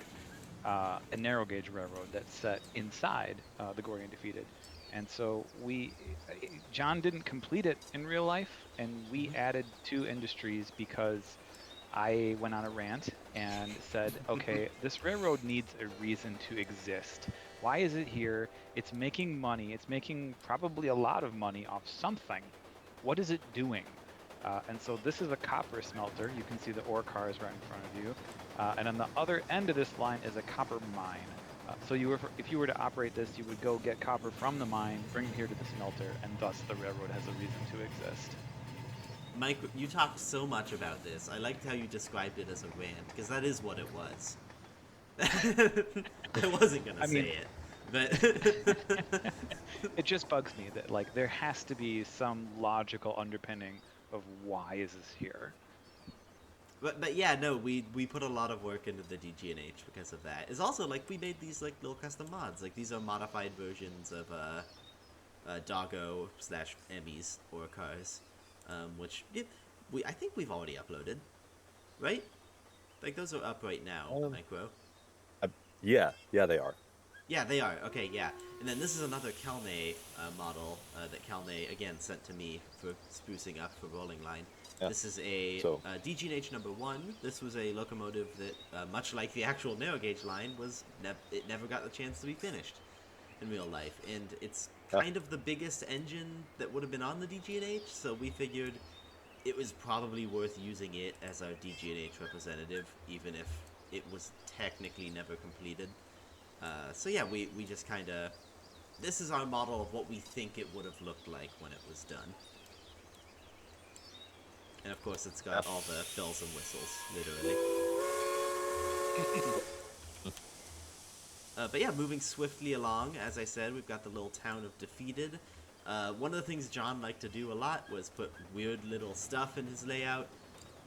a narrow gauge railroad that's set inside the Gorre Daphetid. And so John didn't complete it in real life, and we added 2 industries because I went on a rant and said, okay, this railroad needs a reason to exist. Why is it here? It's making money. It's making probably a lot of money off something. What is it doing? And so this is a copper smelter. You can see the ore cars right in front of you. And on the other end of this line is a copper mine. So if you were to operate this, you would go get copper from the mine, bring it here to the smelter, and thus the railroad has a reason to exist. Mike, you talked so much about this. I liked how you described it as a rant, because that is what it was. I wasn't gonna say it, but It just bugs me that there has to be some logical underpinning of why is this here. but yeah, no, we put a lot of work into the DG&H because of that. It's also we made these little custom mods. These are modified versions of Doggo / Emmys or cars, which I think we've already uploaded, right? Those are up right now, Micro. Yeah, they are. Yeah, they are. Okay, yeah. And then this is another Kelnay model that Kelnay, again, sent to me for sprucing up for Rolling Line. Yeah. This is a DG&H number 1. This was a locomotive that, much like the actual narrow gauge line, it never got the chance to be finished. in real life, and it's Yeah. kind of the biggest engine that would have been on the DGNH, so we figured it was probably worth using it as our DGNH representative, even if it was technically never completed. So yeah, we just kind of... This is our model of what we think it would have looked like when it was done. And of course it's got all the bells and whistles, literally. But yeah, moving swiftly along, as I said, we've got the little town of Daphetid. One of the things John liked to do a lot was put weird little stuff in his layout.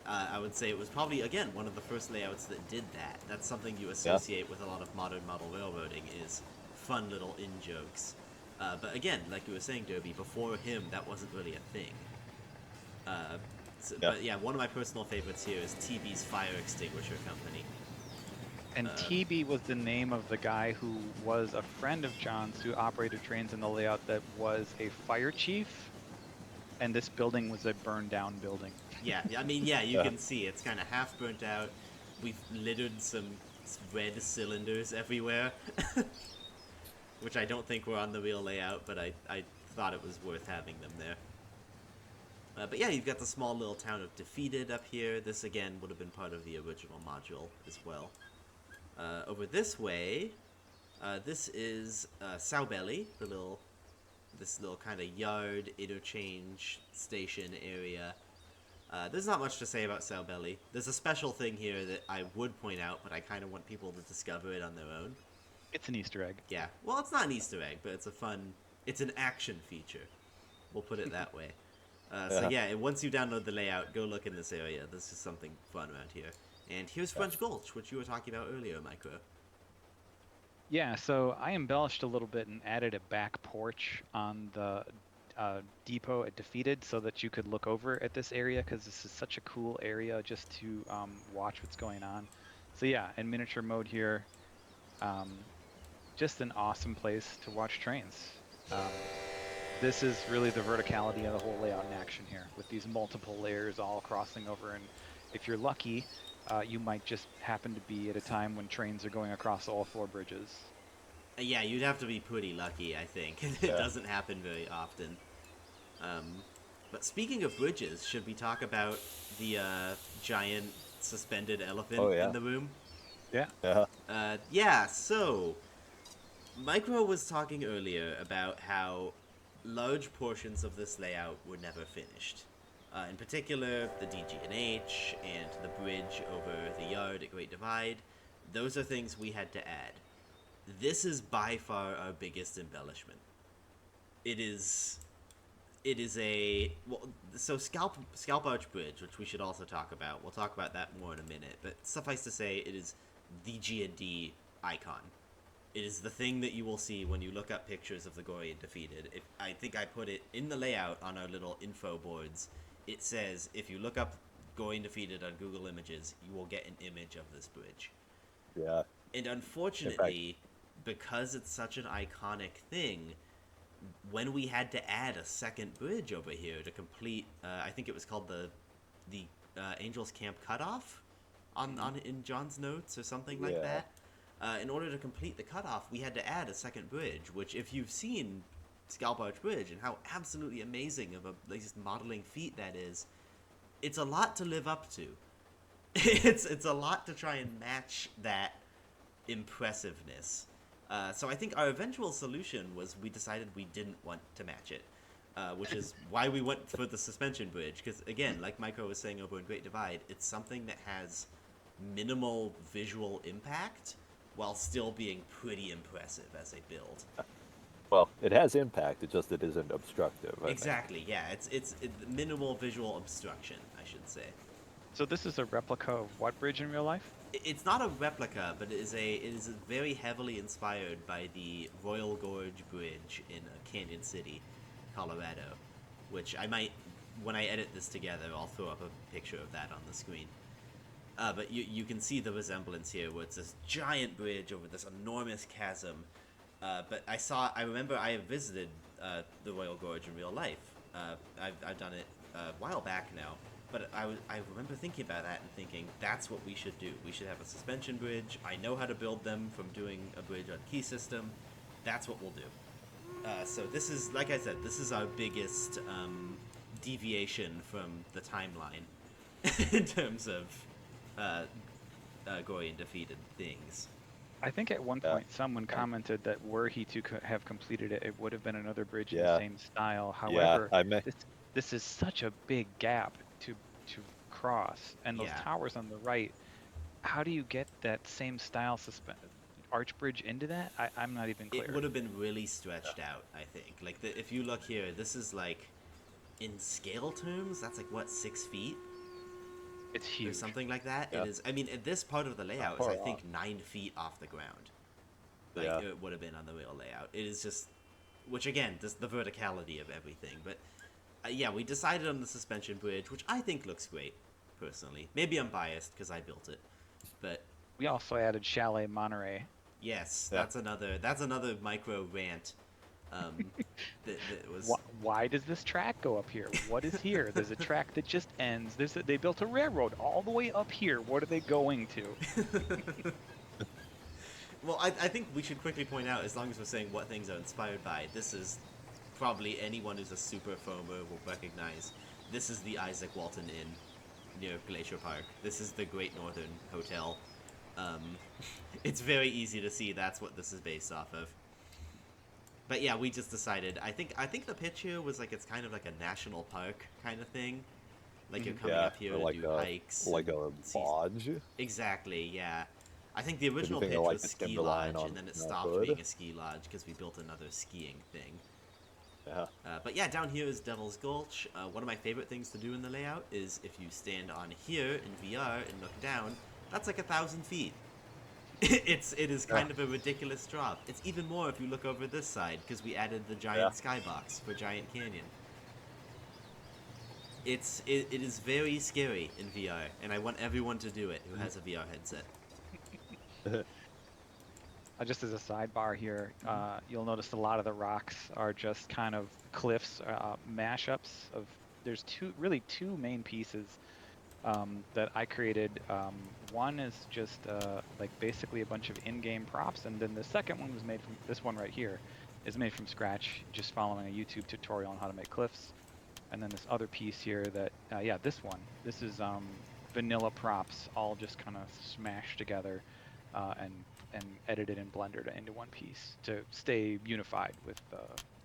I would say it was probably, again, one of the first layouts that did that. That's something you associate with a lot of modern model railroading, is fun little in-jokes. But again, like you were saying, Derby, before him, that wasn't really a thing. But yeah, one of my personal favorites here is TB's Fire Extinguisher Company. And TB was the name of the guy who was a friend of John's who operated trains in the layout that was a fire chief, and this building was a burned down building. Yeah, I mean, yeah, you can see it's kind of half burnt out. We've littered some red cylinders everywhere, which I don't think were on the real layout, but I thought it was worth having them there. But yeah, you've got the small little town of Daphetid up here. This, again, would have been part of the original module as well. Over this way, this is Saubelli, this little kind of yard interchange station area. There's not much to say about Saubelli. There's a special thing here that I would point out, but I kind of want people to discover it on their own. It's an Easter egg. Yeah, well, it's not an Easter egg, but it's an action feature. We'll put it that way. So yeah, once you download the layout, go look in this area. This is something fun around here. And here's French Gulch, which you were talking about earlier, Micro. Yeah, so I embellished a little bit and added a back porch on the depot at Daphetid so that you could look over at this area, because this is such a cool area just to watch what's going on. So yeah, in miniature mode here, just an awesome place to watch trains. This is really the verticality of the whole layout in action here, with these multiple layers all crossing over, and if you're lucky, you might just happen to be at a time when trains are going across all 4 bridges. Yeah, you'd have to be pretty lucky, I think. It doesn't happen very often. But speaking of bridges, should we talk about the giant suspended elephant in the room? Yeah. Yeah, so Micro was talking earlier about how large portions of this layout were never finished. In particular, the DGNH and the bridge over the yard at Great Divide. Those are things we had to add. This is by far our biggest embellishment. It is a... Well, so Scalp Arch Bridge, which we should also talk about. We'll talk about that more in a minute. But suffice to say, it is the G&D icon. It is the thing that you will see when you look up pictures of the Gorre Daphetid. I think I put it in the layout on our little info boards. It says, if you look up Gorre Daphetid on Google Images, you will get an image of this bridge. Yeah. And unfortunately, because it's such an iconic thing, when we had to add a second bridge over here to complete, I think it was called the Angels Camp Cutoff in John's notes or something like that. In order to complete the cutoff, we had to add a second bridge, which, if you've seen Scalp Arch Bridge and how absolutely amazing of a modeling feat that is, it's a lot to live up to. It's a lot to try and match that impressiveness. So I think our eventual solution was we decided we didn't want to match it, which is why we went for the suspension bridge. Because again, like Micro was saying over in Great Divide, it's something that has minimal visual impact while still being pretty impressive as a build. Well, it has impact. It isn't obstructive. Exactly. Yeah. It's minimal visual obstruction, I should say. So this is a replica of what bridge in real life? It's not a replica, but it is very heavily inspired by the Royal Gorge Bridge in Canyon City, Colorado, which I might, when I edit this together, I'll throw up a picture of that on the screen. But you can see the resemblance here, where it's this giant bridge over this enormous chasm. But I remember I have visited the Royal Gorge in real life. I've done it a while back now. But I remember thinking about that and thinking, that's what we should do. We should have a suspension bridge. I know how to build them from doing a bridge on Key System. that's what we'll do. So this is, like I said, this is our biggest deviation from the timeline in terms of Gorre Daphetid things. I think at one Yeah. point someone commented that were he to have completed it, it would have been another bridge in Yeah. the same style. Yeah, However, I may. this is such a big gap to cross, and those Yeah. towers on the right. How do you get that same style arch bridge into that? I'm not even clear. It would have been really stretched out, I think. Like, if you look here, this is like, in scale terms, that's like, what, 6 feet? It's huge. Or something like that. Yeah. It is, I mean, this part of the layout is, far I think, off. 9 feet off the ground. Like, Yeah. it would have been on the real layout. It is just, which again, just the verticality of everything. But, yeah, we decided on the suspension bridge, which I think looks great, personally. Maybe I'm biased, because I built it. But, We also added Chalet Monterey. yes, Yeah. that's another micro rant. That was... Why does this track go up here? What is here? There's a track that just ends. They built a railroad all the way up here. What are they going to? Well, I think we should quickly point out, as long as we're saying what things are inspired by, this is probably anyone who's a super foamer will recognize. This is the Isaac Walton Inn near Glacier Park. This is the Great Northern Hotel. It's very easy to see that's what this is based off of. But yeah, we just decided. I think the pitch here was like it's kind of like a national park kind of thing. Like you're coming up here or to like do a hikes. like and a see- lodge. Exactly, yeah. I think the original think pitch of, like, was the ski timberline lodge, on and then it the stopped hood. being a ski lodge because we built another skiing thing. Yeah. But yeah, down here is Devil's Gulch. One of my favorite things to do in the layout is if you stand on here in VR and look down, that's like 1,000 feet. It is kind of a ridiculous drop. It's even more if you look over this side because we added the giant skybox for Giant Canyon. It is very scary in VR, and I want everyone to do it who has a VR headset. Just as a sidebar here, you'll notice a lot of the rocks are just kind of cliffs, mashups of. There's two main pieces that I created. One is just like basically a bunch of in-game props, and then the second one was made from this one right here, is made from scratch, just following a YouTube tutorial on how to make cliffs. And then this other piece here that, yeah, this one. This is vanilla props, all just kind of smashed together and edited in Blender into one piece to stay unified with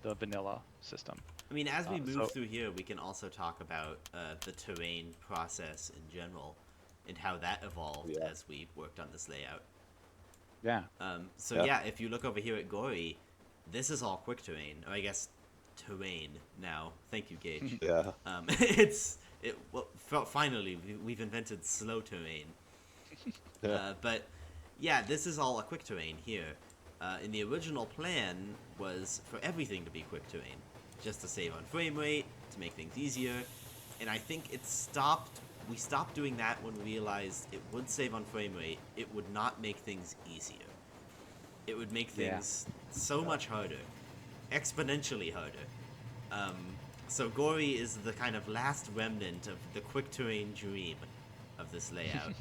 the vanilla system. I mean, as we move so- through here, we can also talk about the terrain process in general and how that evolved as we worked on this layout. Yeah. So yeah, if you look over here at Gorre, this is all quick terrain, or I guess terrain now. Thank you, Gage. Yeah. Finally, we've invented slow terrain. Yeah. But yeah, this is all a quick terrain here. And the original plan was for everything to be quick terrain, just to save on frame rate, to make things easier. And I think we stopped doing that when we realized it would save on frame rate. It would not make things easier. It would make things so much harder, exponentially harder. So Gorre is the kind of last remnant of the quick terrain dream of this layout.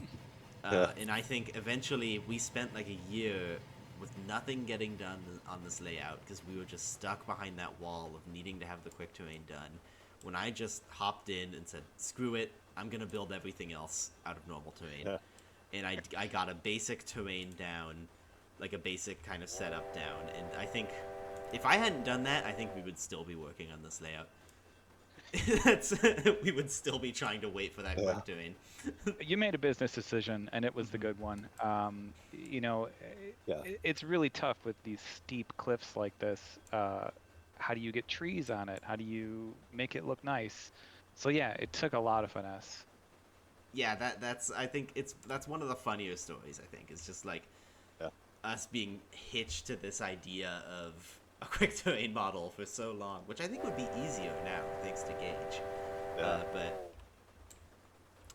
And I think eventually we spent like a year with nothing getting done on this layout because we were just stuck behind that wall of needing to have the quick terrain done. When I just hopped in and said, screw it, I'm going to build everything else out of normal terrain. And I got a basic terrain down, like a basic kind of setup down. And I think if I hadn't done that, I think we would still be working on this layout. We would still be trying to wait for that quick terrain. You made a business decision, and it was the good one. It's really tough with these steep cliffs like this. How do you get trees on it? How do you make it look nice? So yeah, it took a lot of finesse. Yeah, that's one of the funnier stories. I think it's just like us being hitched to this idea of a quick terrain model for so long, which I think would be easier now thanks to Gage.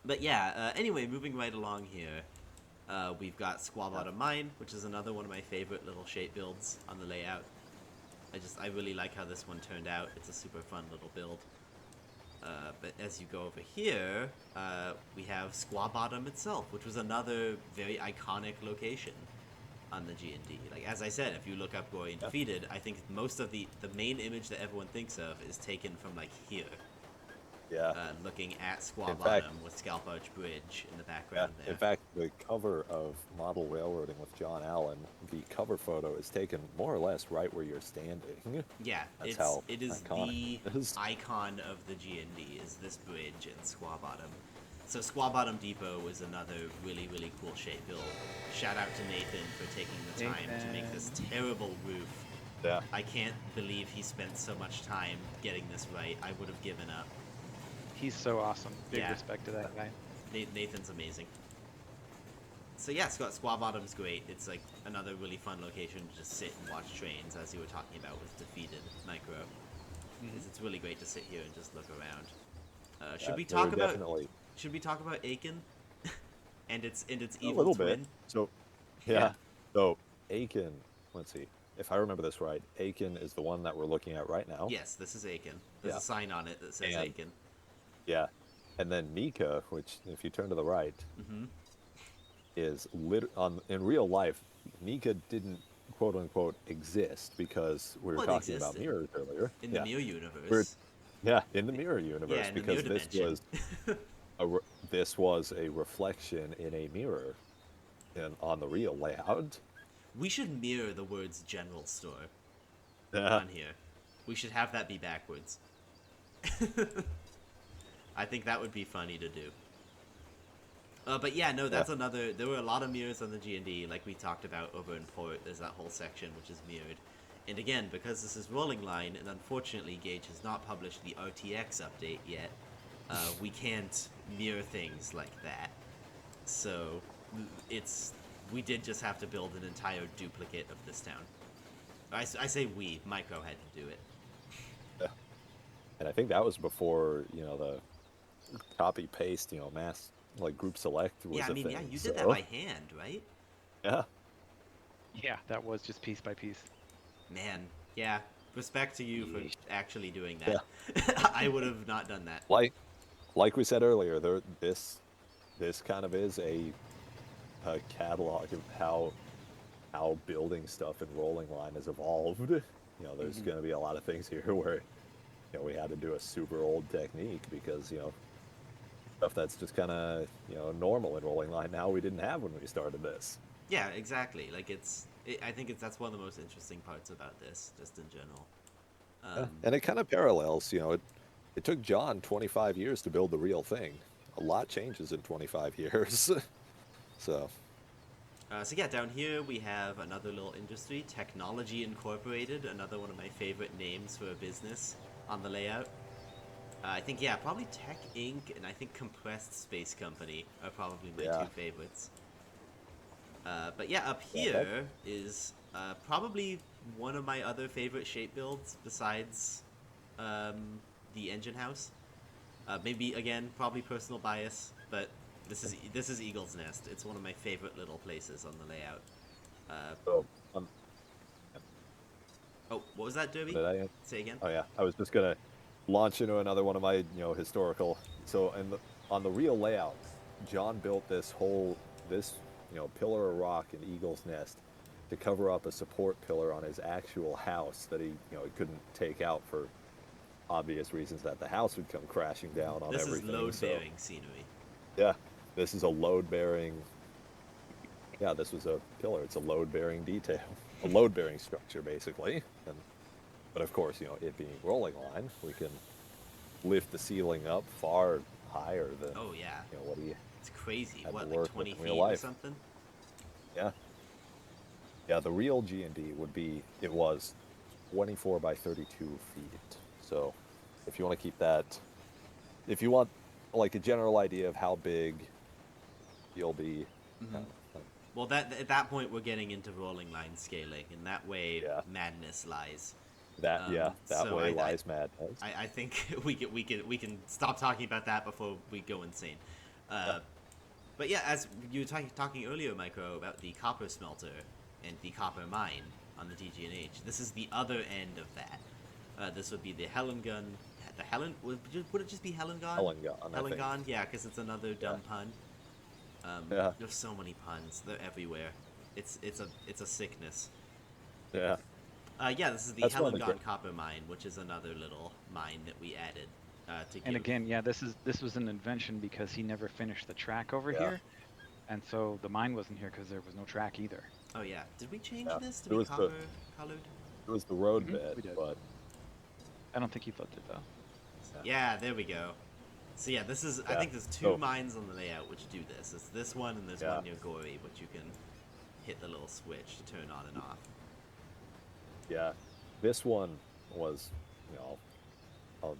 But yeah. Anyway, moving right along here, we've got Squaw Bottom Mine, which is another one of my favorite little shape builds on the layout. I really like how this one turned out. It's a super fun little build. But as you go over here, we have Squaw Bottom itself, which was another very iconic location. on the G&D. Like, as I said, if you look up Gorre Daphetid, I think most of the main image that everyone thinks of is taken from, like, here. Yeah. Looking at Squaw In fact- Bottom with Scalp Arch Bridge in the Yeah. background there. In fact, the cover of Model Railroading with John Allen, the cover photo is taken more or less right where you're standing. Yeah, That's it how is iconic the it is. icon of the G&D, is this bridge in Squaw Bottom. So Squaw Bottom Depot is another really, really cool shape build. Shout out to Nathan for taking the time to make this terrible roof. Yeah. I can't believe he spent so much time getting this right. I would have given up. He's so awesome. Big Yeah. respect to that guy. Nathan's amazing. So yeah, Squaw Bottom's great. It's like another really fun location to just sit and watch trains, as you were talking about with Daphetid Micro. It's really great to sit here and just look around. Should we they were talk about definitely Should we talk about Aiken and its a evil little twin? bit. So, Yeah. yeah. So Aiken, let's see. If I remember this right, Aiken is the one that we're looking at right now. Yes, this is Aiken. There's Yeah. a sign on it that says And- Aiken. Yeah. And then Mika, which if you turn to the right, is in real life, Mika didn't quote unquote exist because we were Well, it talking about existed. mirrors earlier. In yeah. the Mirror Universe. We're- Yeah, in the mirror universe, Yeah, in the because mirror this dimension. was this was a reflection in a mirror, on the real layout. We should mirror the words general store Yeah. on here. We should have that be backwards. I think that would be funny to do. But yeah, no, that's another. There were a lot of mirrors on the G&D, like we talked about over in Port. There's that whole section which is mirrored. And again, because this is Rolling Line, and unfortunately Gage has not published the RTX update yet, we can't mirror things like that. So we did just have to build an entire duplicate of this town. I say we. Micro had to do it. Yeah. And I think that was before the copy paste, mass group select was Yeah, I a mean, thing. yeah, you did that so- by hand, right? Yeah. Yeah, that was just piece by piece. Man, yeah. Respect to you for Yeesh. actually doing that. I would have not done that. Like we said earlier, this kind of is a catalog of how building stuff in Rolling Line has evolved. There's going to be a lot of things here where we had to do a super old technique because stuff that's just kind of normal in Rolling Line now we didn't have when we started this. Yeah, exactly. Like I think that's one of the most interesting parts about this, just in general. And it kind of parallels, it took John 25 years to build the real thing. A lot changes in 25 years. So yeah, down here we have another little industry, Technology Incorporated, another one of my favorite names for a business on the layout. I think, yeah, probably Tech Inc. and I think Compressed Space Company are probably my two favorites. But yeah, up here is probably one of my other favorite shape builds besides the engine house. Maybe, again, probably personal bias, but this is Eagle's Nest. It's one of my favorite little places on the layout. Oh, what was that, Derby? did I? Say again? Oh yeah, I was just gonna launch into another one of my historical. So on the real layout, John built this pillar of rock in Eagle's Nest to cover up a support pillar on his actual house that he couldn't take out for obvious reasons that the house would come crashing down on This everything. is load-bearing scenery. Yeah, this is a load-bearing. Yeah, this was a pillar. It's a load-bearing detail, a load-bearing structure, basically. But of course, it being Rolling Line, we can lift the ceiling up far higher than. Oh yeah. What do you? It's crazy. had to What, work like with 20 in feet real or life. something? Yeah. Yeah, the real G&D it was 24 by 32 feet. So, if you want to keep that, if you want like a general idea of how big you'll be. Well, at that point, we're getting into Rolling Line scaling, and that way, madness lies. That so way lies madness. I think we can stop talking about that before we go insane. But yeah, as you were talking earlier, Micro, about the copper smelter and the copper mine on the DG&H, this is the other end of that. This would be the Helen gun. The Helen would it just be Helen gun? Helen gun. I Helen think. gun, yeah, because it's another dumb pun. Yeah. There's so many puns; they're everywhere. It's a sickness. Yeah. Yeah, this is the That's one of the Hellengon copper mine, which is another little mine that we added to And give. again, yeah, this was an invention because he never finished the track over Yeah. here, and so the mine wasn't here because there was no track either. Oh yeah, did we change Yeah. this to It be was copper colored? It was the road Mhm, bed, we did. but I don't think he flipped it though. Yeah, there we go. So yeah, this is I Yeah. think there's two So- mines on the layout which do this. It's this one and there's Yeah. one near Gorre, which you can hit the little switch to turn on and off. yeah, this one was, you know,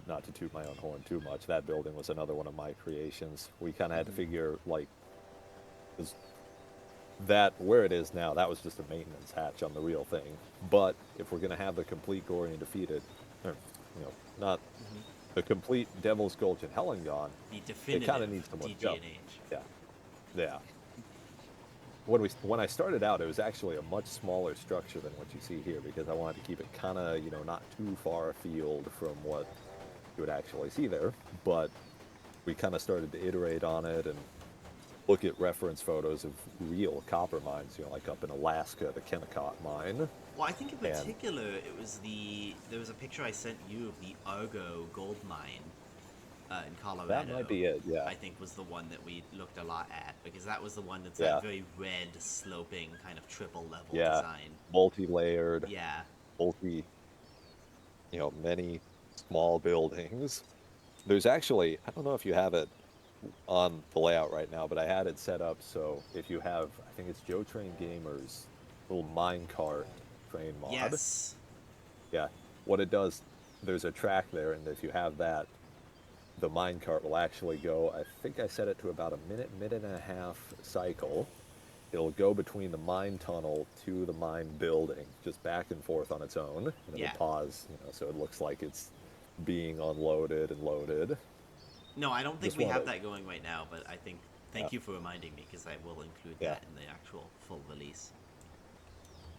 not to toot my own horn too much. That building was another one of my creations. We kind of had to figure like, 'cause that where it is now, that was just a maintenance hatch on the real thing. But if we're gonna have the complete Gorre Daphetid, or not the complete Devil's Gulch and Hellengon, The it definitive kind of needs some more jump. DG&H. Yeah, yeah. When I started out, it was actually a much smaller structure than what you see here because I wanted to keep it kind of not too far afield from what you would actually see there. But we kind of started to iterate on it and look at reference photos of real copper mines, like up in Alaska, the Kennecott mine. Well, I think in And- particular it was there was a picture I sent you of the Argo gold mine in Colorado. That might be it, yeah. I think was the one that we looked a lot at because that was the one that's Yeah. that very red sloping kind of triple level Yeah. design. Multi-layered, Yeah. many small buildings. There's actually, I don't know if you have it on the layout right now, but I had it set up so if you have, I think it's Joe Train Gamer's little minecart train mod. Yes. Yeah. What it does, there's a track there, and if you have that, the minecart will actually go, I think I set it to about a minute and a half cycle. It'll go between the mine tunnel to the mine building, just back and forth on its own. And Yeah. it'll pause, so it looks like it's being unloaded and loaded. No, I don't think Just we have wanted- that going right now, but I think thank you for reminding me because I will include Yeah. that in the actual full release.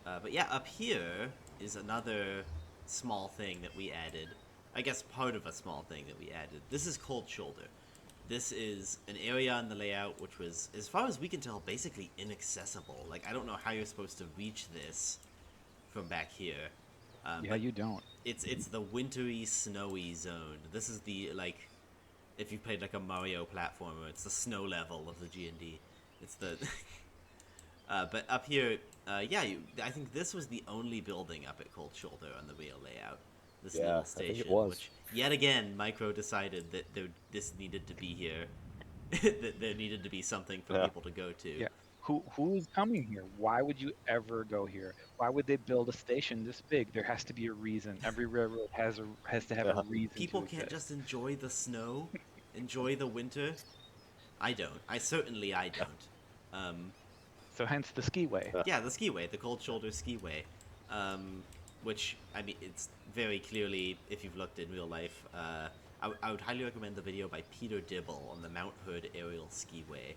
But yeah, up here is another small thing that we added. I guess part of a small thing that we added. This is Cold Shoulder. This is an area in the layout which was, as far as we can tell, basically inaccessible. Like, I don't know how you're supposed to reach this from back here. Yeah, but you don't. it's the wintry, snowy zone. This is the, like, if you played like a Mario platformer, it's the snow level of the G&D. It's the... but up here, yeah, I think this was the only building up at Cold Shoulder on the real layout. This Yeah, little I think it station, was. which yet again, Micro decided that this needed to be here. That there needed to be something for Yeah. people to go to. Yeah. Who is coming here? Why would you ever go here? Why would they build a station this big? There has to be a reason. Every railroad has to have a Yeah. reason. People to can't exist. just enjoy the snow, enjoy the winter. I don't. I don't. So hence the skiway. Yeah, the skiway, the Cold Shoulder skiway, which I mean, it's very clearly, if you've looked in real life, I would highly recommend the video by Peter Dibble on the Mount Hood aerial skiway.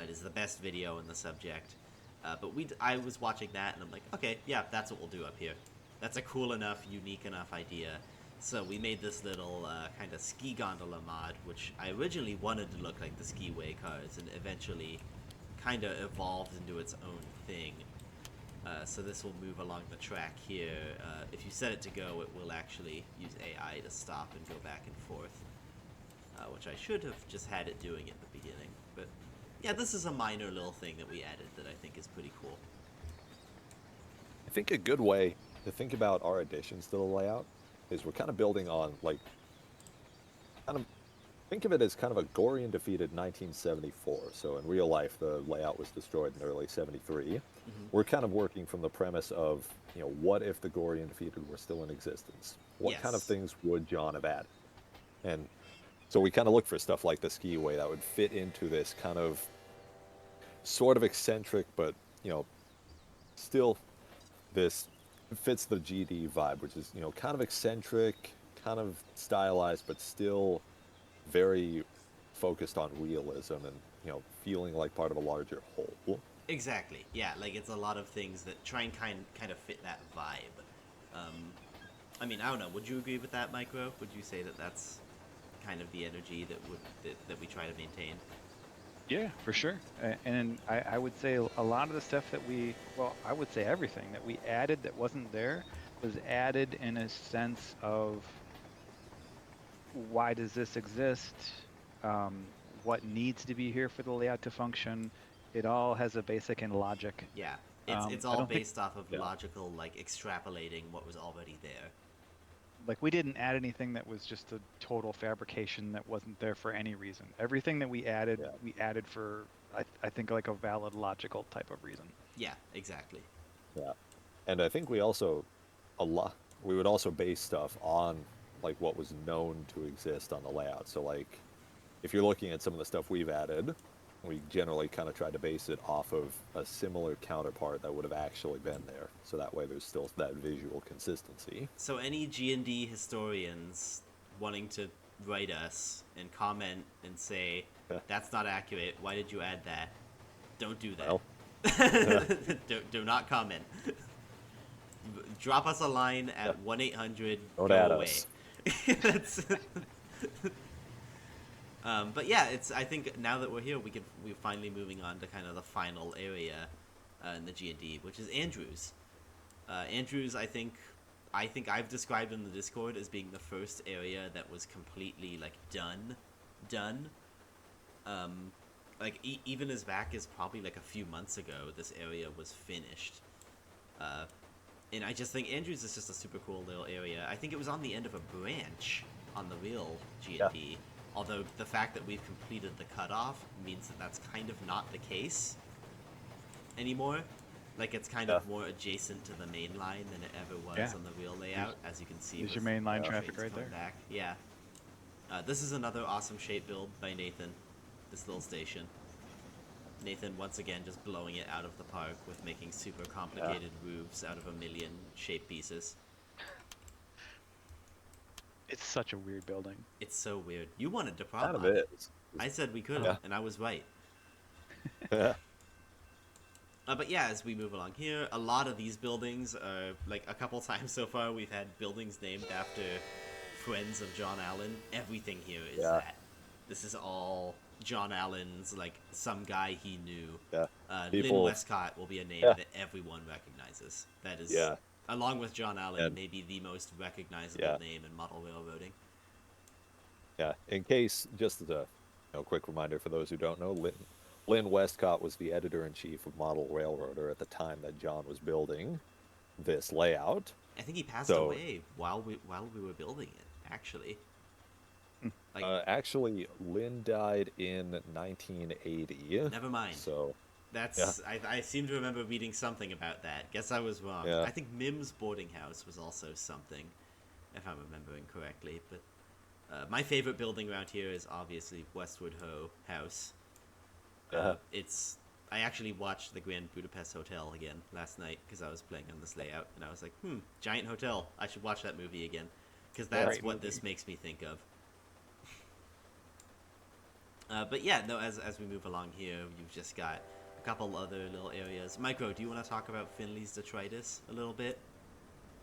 It is the best video in the subject. But I was watching that and I'm like, okay, yeah, that's what we'll do up here. That's a cool enough, unique enough idea. So we made this little kind of ski gondola mod, which I originally wanted to look like the skiway cars, and eventually kind of evolved into its own thing. So this will move along the track here. If you set it to go, it will actually use AI to stop and go back and forth, which I should have just had it doing at the beginning. But yeah, this is a minor little thing that we added that I think is pretty cool. I think a good way to think about our additions to the layout is we're kind of building on, like, kind of think of it as kind of a Gorre Daphetid 1974. So in real life, the layout was destroyed in early 73. We're kind of working from the premise of, what if the Gorre Daphetid were still in existence? What kind of Yes. things would John have added? And so we kind of look for stuff like the skiway that would fit into this kind of sort of eccentric, but, still this fits the GD vibe, which is, kind of eccentric, kind of stylized, but still very focused on realism and, feeling like part of a larger whole. Exactly. Yeah, like it's a lot of things that try and kind of fit that vibe. I mean, I don't know. Would you agree with that, Micro? Would you say that that's kind of the energy that we try to maintain? Yeah, for sure. And I would say a lot of the stuff that well, I would say everything that we added that wasn't there was added in a sense of why does this exist? What needs to be here for the layout to function? It all has a basic and logic. Yeah, it's I all don't think based off of Yeah. logical, like extrapolating what was already there. like we didn't add anything that was just a total fabrication that wasn't there for any reason. Everything that Yeah. we added for I think like a valid logical type of reason. Yeah, exactly. Yeah. And I think we also a lot we would also base stuff on like what was known to exist on the layout. So like if you're looking at some of the stuff we've added, we generally kind of tried to base it off of a similar counterpart that would have actually been there. So that way there's still that visual consistency. So any G&D historians wanting to write us and comment and say that's not accurate, why did you add that? Don't do that. Well, do not comment. Drop us a line at 1-800 don't go add away. us. That's but yeah, it's. I think now that we're here, we're finally moving on to kind of the final area in the G&D, which is Andrews. Andrews, I think I've described in the Discord as being the first area that was completely like done. Like even as back as probably like a few months ago, this area was finished. And I just think Andrews is just a super cool little area. I think it was on the end of a branch on the real G&D. Yeah. Although the fact that we've completed the cutoff means that that's kind of not the case anymore. Like it's kind of more adjacent to the main line than it ever was Yeah. on the real layout, as you can see. There's your with main line the traffic trains right coming there. back. Yeah. This is another awesome shape build by Nathan. This little station. Nathan once again just blowing it out of the park with making super complicated roofs out of a million shape pieces. It's such a weird building. It's so weird. You wanted to prop Kind of on it. is. I said we could, Yeah. and I was right. Yeah. But yeah, as we move along here, a lot of these buildings are, like, a couple times so far, we've had buildings named after friends of John Allen. Everything here is that. This is all John Allen's, like, some guy he knew. Yeah. Lynn Westcott will be a name that everyone recognizes. That is, along with John Allen, maybe the most recognizable name in model railroading. Yeah. In case, just as a quick reminder for those who don't know, Lynn Westcott was the editor-in-chief of Model Railroader at the time that John was building this layout. I think he passed away while we were building it, actually. Like, actually, Lynn died in 1980. Never mind. So that's I seem to remember reading something about that. Guess I was wrong. Yeah. I think Mim's boarding house was also something, if I'm remembering correctly. But my favorite building around here is obviously Westwood Ho House. I actually watched the Grand Budapest Hotel again last night because I was playing on this layout, and I was like, giant hotel. I should watch that movie again because that's what this makes me think of. But yeah, no. As we move along here, you've just got a couple other little areas. Micro, do you want to talk about Finley's detritus a little bit?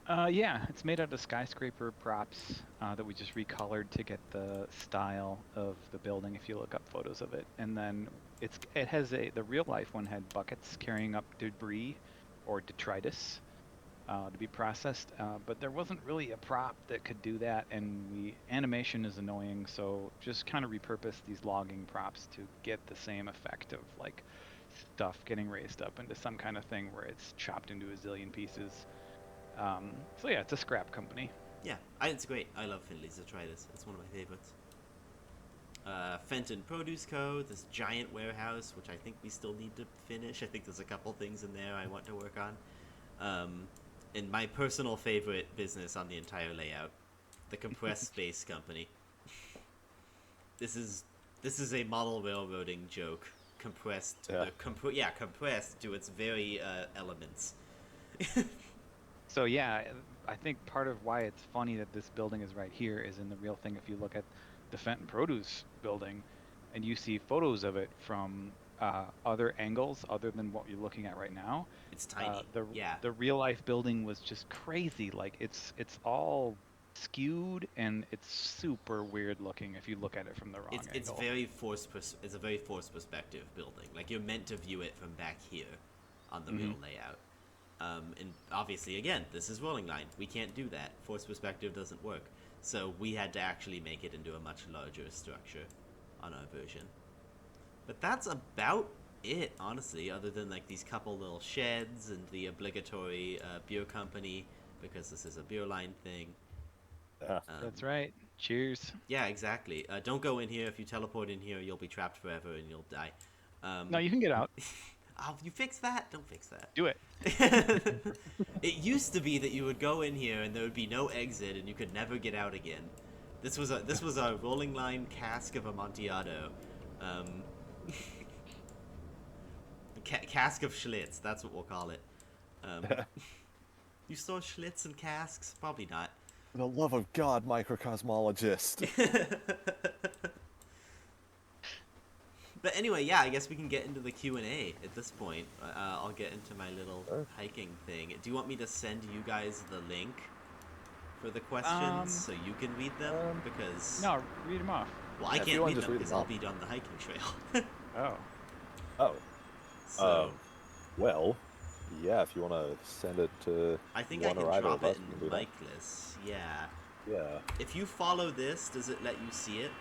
Yeah, it's made out of skyscraper props that we just recolored to get the style of the building. If you look up photos of it, and then it has the real life one had buckets carrying up debris or detritus to be processed, but there wasn't really a prop that could do that, and animation is annoying, so just kind of repurposed these logging props to get the same effect of like stuff getting raised up into some kind of thing where it's chopped into a zillion pieces. So yeah, it's a scrap company. Yeah, it's great. I love Finley's detritus. It's one of my favorites. Fenton Produce Co., this giant warehouse, which I think we still need to finish. I think there's a couple things in there I want to work on. And my personal favorite business on the entire layout, the Compressed Space Company. This is a model railroading joke, compressed. Compressed to its very elements. So yeah, I think part of why it's funny that this building is right here is in the real thing. If you look at the Fenton Produce building, and you see photos of it from other angles other than what you're looking at right now, it's tiny. The real life building was just crazy. Like it's all skewed, and it's super weird looking if you look at it from the wrong It's angle. it's a very forced perspective building. Like, you're meant to view it from back here on the real layout. And obviously, again, this is rolling line. We can't do that. Forced perspective doesn't work. So we had to actually make it into a much larger structure on our version. But that's about it, honestly, other than like these couple little sheds and the obligatory beer company, because this is a beer line thing. Yeah. That's right. Cheers. Yeah, exactly. Don't go in here. If you teleport in here, you'll be trapped forever and you'll die. No, you can get out. Oh, you fix that? Don't fix that. Do it. It used to be that you would go in here and there would be no exit and you could never get out again. This was a rolling line cask of Amontillado. Cask of Schlitz, that's what we'll call it. You store Schlitz and casks? Probably not. For the love of God, microcosmologist. But anyway, yeah, I guess we can get into the Q&A at this point. I'll get into my little hiking thing. Do you want me to send you guys the link for the questions so you can read them? Because No, read them off. well, I Yeah, if you can't wanna read just them read because them I'll off. be on the hiking trail. Oh. Oh, So well, yeah, if you want to send it to I think I one can or either drop of us, it we in can do that. Mikeless. Yeah. Yeah. If you follow this, does it let you see it?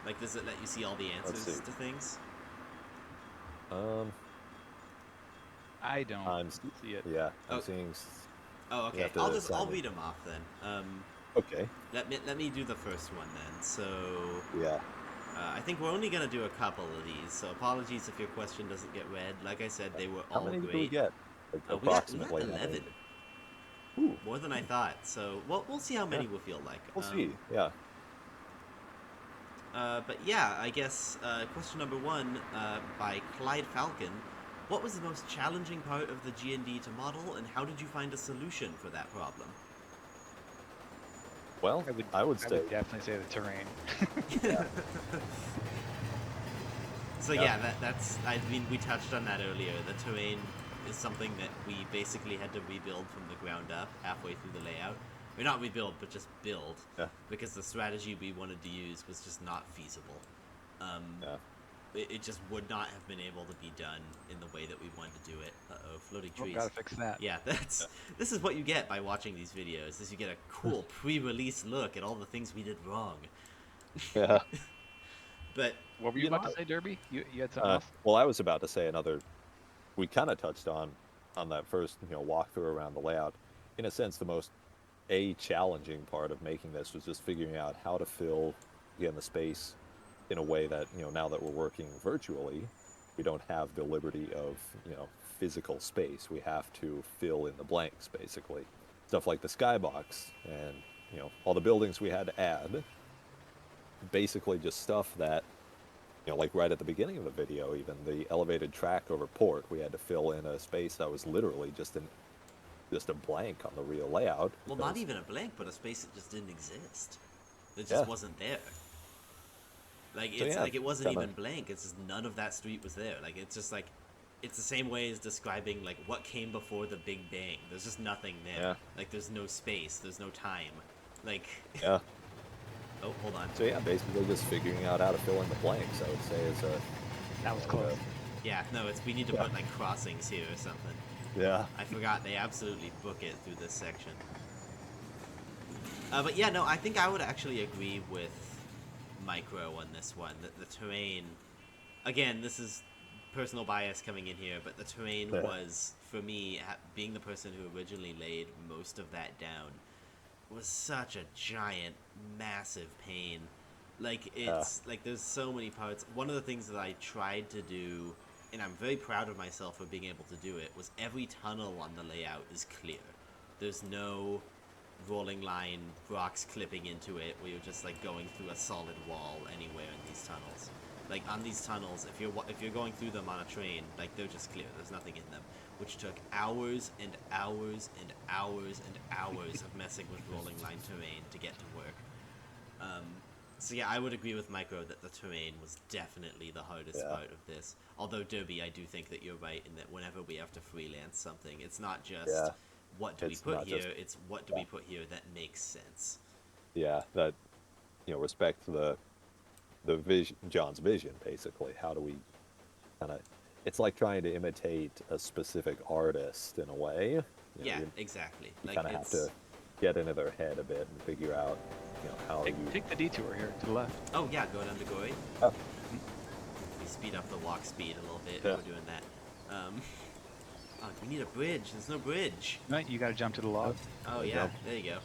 Like, does it let you see all the answers see. to things? I don't I'm see it. yeah. I'm Oh. seeing. Oh, You okay. have to I'll assign it. read them off then. Okay. Let me do the first one then. So Yeah. I think we're only gonna do a couple of these. So apologies if your question doesn't get read. Like I said, they were How all many great. do we get? Like, We got approximately. how 11. many? Ooh, More than I thought. So we'll see how many Yeah. we'll feel like. we'll see. Yeah. But yeah, I guess question number one by Clyde Falcon. What was the most challenging part of the G&D to model, and how did you find a solution for that problem? Well, I would I say. would definitely say the terrain. So Yeah. yeah, that's. I mean, we touched on that earlier. The terrain is something that we basically had to rebuild from the ground up halfway through the layout. Or not rebuild, but just build. Yeah. Because the strategy we wanted to use was just not feasible. Yeah. It just would not have been able to be done in the way that we wanted to do it. Uh-oh, floating Oh, trees. gotta fix that. Yeah, this is what you get by watching these videos. Is you get a cool pre-release look at all the things we did wrong. Yeah. But What were you You about know, to say, Derby? You had something else? Well, I was about to say another. We kind of touched on that first, walkthrough around the layout. In a sense, the most challenging part of making this was just figuring out how to fill again the space in a way that now that we're working virtually, we don't have the liberty of physical space. We have to fill in the blanks basically. Stuff like the skybox and all the buildings we had to add. Basically, just stuff that like right at the beginning of the video, even the elevated track over port, we had to fill in a space that was literally just a blank on the real layout. well, not because- even a blank, but a space that just didn't exist. That just Yeah. wasn't there. Like So, it's yeah, like it wasn't kinda- even blank. It's just none of that street was there. Like it's just like it's the same way as describing like what came before the Big Bang. There's just nothing there. Yeah. Like there's no space. There's no time. Like Yeah. oh, hold on. So yeah, basically just figuring out how to fill in the blanks. I would say is a. That was close. Yeah, no, we need to Yeah. put like crossings here or something. Yeah. I forgot they absolutely book it through this section. But yeah, no, I think I would actually agree with Micro on this one. That the terrain, again, this is personal bias coming in here, but the terrain Yeah. was, for me, being the person who originally laid most of that down, was such a giant, massive pain. Like, it's, like, there's so many parts. One of the things that I tried to do, and I'm very proud of myself for being able to do it, was every tunnel on the layout is clear. There's no rolling line, rocks clipping into it, where you're just, like, going through a solid wall anywhere in these tunnels. Like, on these tunnels, if you're going through them on a train, like, they're just clear. There's nothing in them. Which took hours and hours and hours and hours of messing with rolling line terrain to get to work. So yeah, I would agree with Micro that the terrain was definitely the hardest Yeah. part of this. Although, Derby, I do think that you're right in that whenever we have to freelance something, it's not just Yeah. what do we It's put not here, just- it's what do we put here that makes sense. Yeah, that respect the vision, John's vision, basically. How do we kind of? It's like trying to imitate a specific artist in a way. Yeah, You exactly. kind of have to get into their head a bit and figure out, how you. Take the detour here to the left. Oh yeah, go down to Gorre. Oh, We speed up the walk speed a little bit. Yeah. We're doing that. Oh, we need a bridge. There's no bridge. No, you got to jump to the log. Oh There you yeah, go. there you go.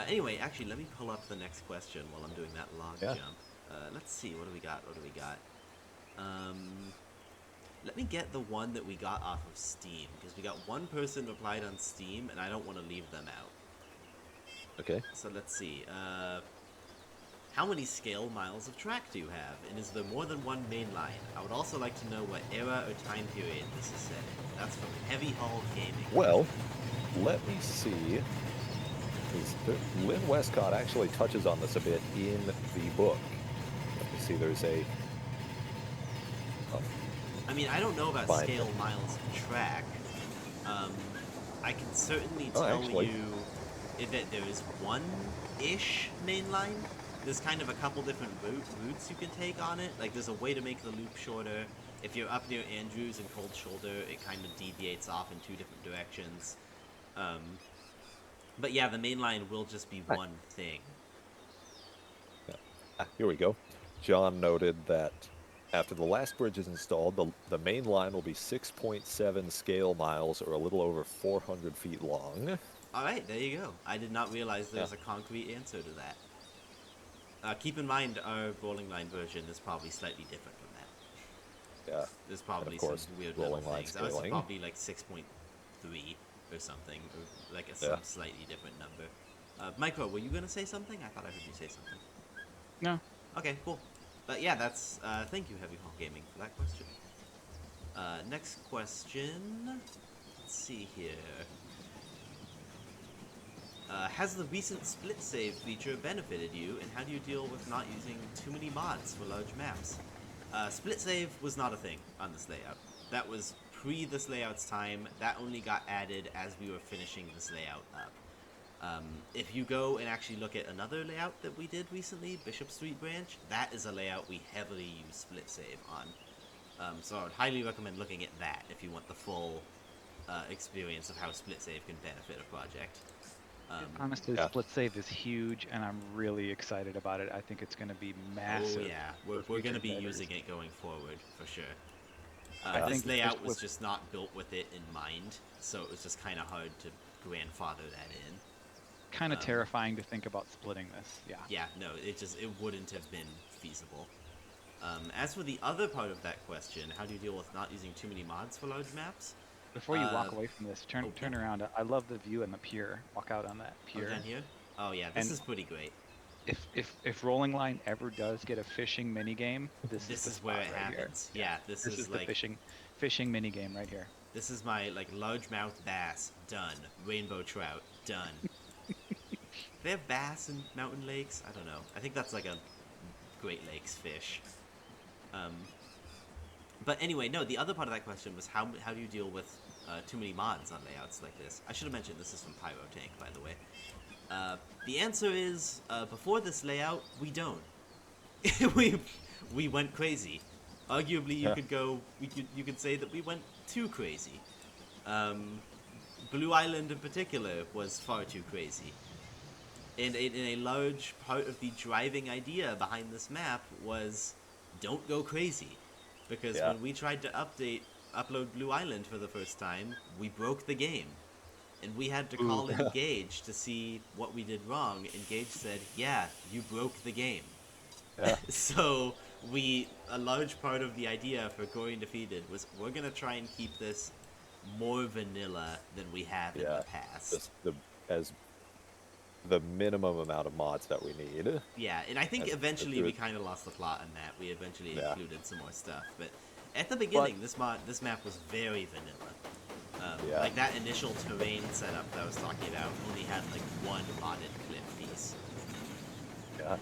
Anyway, actually, let me pull up the next question while I'm doing that log Yeah. jump. Let's see, what do we got? Let me get the one that we got off of Steam, because we got one person replied on Steam, and I don't want to leave them out. okay. So let's see. How many scale miles of track do you have? And is there more than one main line? I would also like to know what era or time period this is set in. That's from Heavy Haul Gaming. Well, let me see. Lynn Westcott actually touches on this a bit in the book. Let me see. There's a. Oh, I mean, I don't know about Fine. scale miles of track. I can certainly Oh, tell actually- you that there is one-ish main line. There's kind of a couple different routes you can take on it. Like, there's a way to make the loop shorter. If you're up near Andrews and Cold Shoulder, it kind of deviates off in two different directions. But yeah, the main line will just be Right. one thing. here we go. John noted that after the last bridge is installed, the main line will be 6.7 scale miles, or a little over 400 feet long. All right, there you go. I did not realize there's Yeah. a concrete answer to that. Keep in mind, our rolling line version is probably slightly different from that. Yeah. There's probably course, some weird little rolling line things. Ours is scaling. probably like 6.3 or something, or like some Yeah. slightly different number. Micro, were you gonna say something? I thought I heard you say something. No. Okay, cool. But yeah, that's thank you, Heavy Haul Gaming, for that question. Next question. Let's see here. Has the recent split save feature benefited you, and how do you deal with not using too many mods for large maps? Split save was not a thing on this layout. That was pre this layout's time. That only got added as we were finishing this layout up. If you go and actually look at another layout that we did recently, Bishop Street Branch, that is a layout we heavily use split save on. So I would highly recommend looking at that if you want the full experience of how split save can benefit a project. Honestly, Yeah. split save is huge, and I'm really excited about it. I think it's going to be Oh massive. yeah, for we're going to future be players. using it going forward, for sure. I This think layout just was with- just not built with it in mind, so it was just kind of hard to grandfather that in. Kind of um, terrifying to think about splitting this. Yeah. Yeah, no, it wouldn't have been feasible. As for the other part of that question, how do you deal with not using too many mods for large maps? Before you walk Uh, away from this, turn okay. around. I love the view and the pier. Walk out on that Oh, pier. down here? Oh yeah, this And- is pretty great. If Rolling Line ever does get a fishing mini game, this This the is where spot it right here. happens. Yeah, this This is is the like fishing mini game right here. this is my like largemouth bass done, rainbow trout done. They have bass in mountain lakes. I don't know. I think that's like a Great Lakes fish. But anyway, no. The other part of that question was how do you deal with too many mods on layouts like this? I should have mentioned this is from Pyro Tank, by the way. The answer is before this layout, we don't. we went crazy. Arguably, you Yeah. could go. You could say that we went too crazy. Blue Island in particular was far too crazy. And in a large part of the driving idea behind this map was don't go crazy. Because Yeah. when we tried to upload Blue Island for the first time, we broke the game. And we had to call in Gage to see what we did wrong, and Gage said, yeah, you broke the game. Yeah. So a large part of the idea for Gorre Daphetid was we're going to try and keep this more vanilla than we have in the past. Just as the minimum amount of mods that we need. Yeah, and I think That's eventually good. we kind of lost the plot on that. We eventually Yeah. included some more stuff, but at the beginning, this map was very vanilla. Yeah. Like that initial terrain setup that I was talking about only had like one modded cliff piece. Yeah.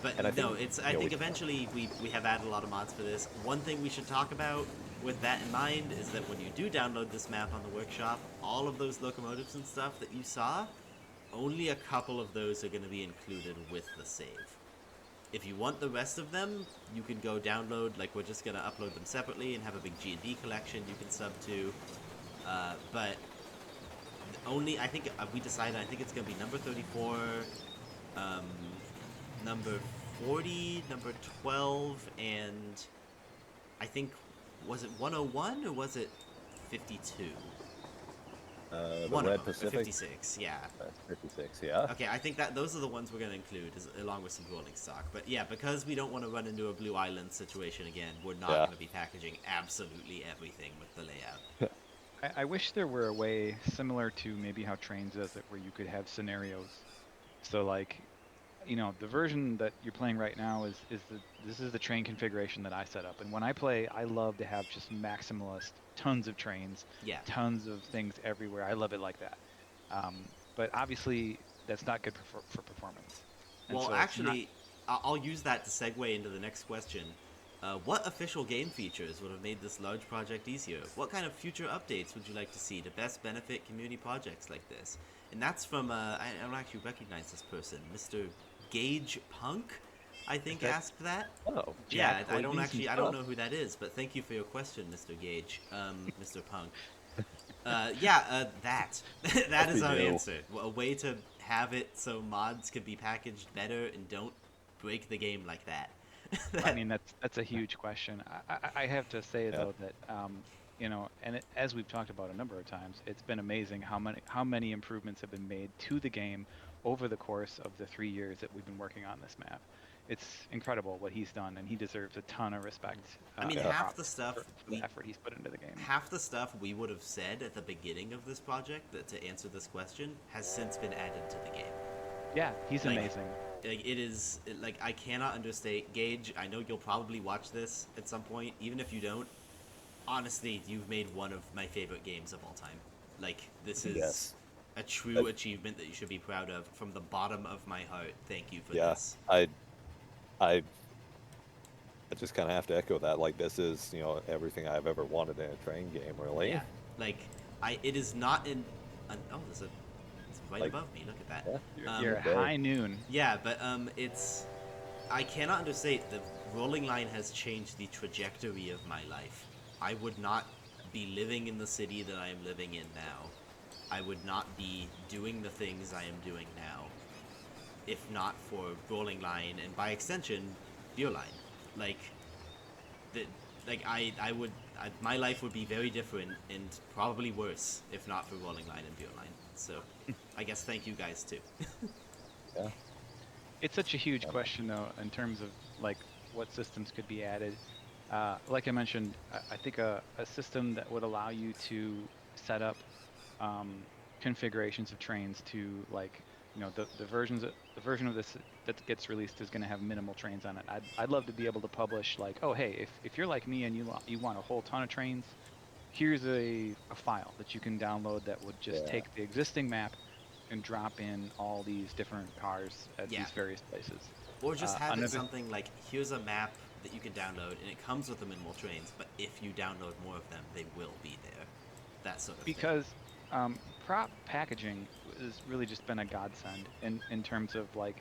But And I no, think, I you know, think we- eventually we have added a lot of mods for this. One thing we should talk about with that in mind is that when you do download this map on the workshop, all of those locomotives and stuff that you saw, only a couple of those are going to be included with the save. If you want the rest of them, you can go download, like we're just going to upload them separately and have a big G&D collection you can sub to. But only, I think, we decided, I think it's going to be number 34, number 40, number 12, and I think, was it 101 or was it 52? The One Red of them, Pacific. 56, yeah. That's 56, yeah. Okay, I think that those are the ones we're going to include, along with some rolling stock. But yeah, because we don't want to run into a Blue Island situation again, we're not Yeah. going to be packaging absolutely everything with the layout. I wish there were a way similar to maybe how Trains does it, where you could have scenarios. So like, the version that you're playing right now this is the train configuration that I set up. And when I play, I love to have just maximalist, tons of trains, Yeah. tons of things everywhere. I love it like that. But obviously, that's not good for performance. And Well, so it's actually, I'll use that to segue into the next question. What official game features would have made this large project easier? What kind of future updates would you like to see to best benefit community projects like this? And that's from, I don't actually recognize this person, Mr. Gage Punk, I think, asked that. Oh, Yeah, Jack I don't Levinson I don't stuff. know who that is, but thank you for your question, Mr. Gage, Mr. Punk. That that is we our do. answer. A way to have it so mods can be packaged better and don't break the game like that. I mean, that's a huge question. I have to say though that as we've talked about a number of times, it's been amazing how many improvements have been made to the game over the course of the 3 years that we've been working on this map. It's incredible what he's done, and he deserves a ton of respect. I mean, and half props the stuff for the effort he's put into the game. half the stuff we would have said at the beginning of this project to answer this question has since been added to the game. Yeah, he's Like, amazing. Like, I cannot understate. Gage, I know you'll probably watch this at some point. Even if you don't, honestly, you've made one of my favorite games of all time. Like, this is Yes. a true achievement that you should be proud of from the bottom of my heart. Thank you for Yeah, this. I just kind of have to echo that. Like, this is, everything I've ever wanted in a train game, really. Yeah, like, it is not in. Oh, it's right Like, above me. Look at that. Yeah. You're at okay. high noon. Yeah, but I cannot understate the rolling line has changed the trajectory of my life. I would not be living in the city that I am living in now. I would not be doing the things I am doing now if not for rolling line and by extension beer line. My life would be very different and probably worse if not for rolling line and beer line. So I guess thank you guys too. Yeah. It's such a huge question though, in terms of like what systems could be added. Like I mentioned, I think a system that would allow you to set up configurations of trains to the version of this that gets released is going to have minimal trains on it. I'd love to be able to publish like, oh hey, if you're like me and you want a whole ton of trains, here's a file that you can download that would just take the existing map and drop in all these different cars at these various places. Or just have it another- something like, here's a map that you can download and it comes with the minimal trains, but if you download more of them, they will be there. That sort of thing. Because prop packaging has really just been a godsend in terms of like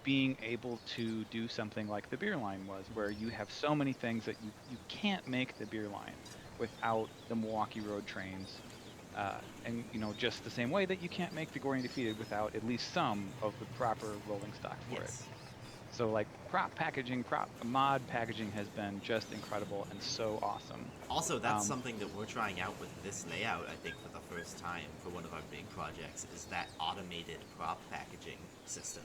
being able to do something like the beer line was, where you have so many things that you can't make the beer line without the Milwaukee Road trains, and just the same way that you can't make the Gorre Daphetid without at least some of the proper rolling stock for it. So like prop mod packaging has been just incredible and so awesome. Also, that's something that we're trying out with this layout, I think, for the first time for one of our big projects, is that automated prop packaging system.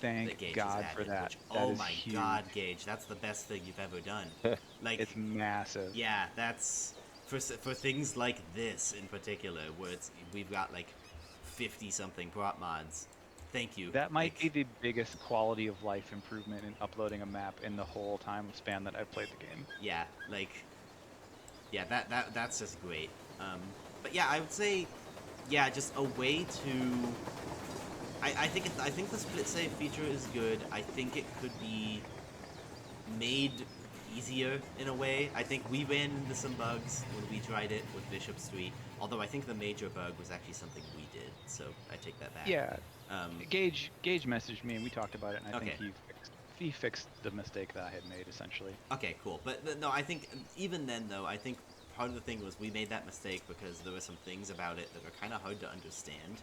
Thank Gage God has for added, that. which, That oh is my huge. God, Gage, that's the best thing you've ever done. Like, It's massive. yeah, that's for things like this in particular, where we've got like 50 something prop mods. Thank you. That might be the biggest quality of life improvement in uploading a map in the whole time span that I've played the game. Yeah, that's just great. But yeah, I would say, just a way to. I think the split save feature is good. I think it could be made easier in a way. I think we ran into some bugs when we tried it with Bishop Street, although I think the major bug was actually something we did, so I take that back. Yeah, Um, Gage messaged me and we talked about it, and I think Okay. he fixed the mistake that I had made essentially. okay, cool. But no, I think even then, though, I think part of the thing was we made that mistake because there were some things about it that are kind of hard to understand,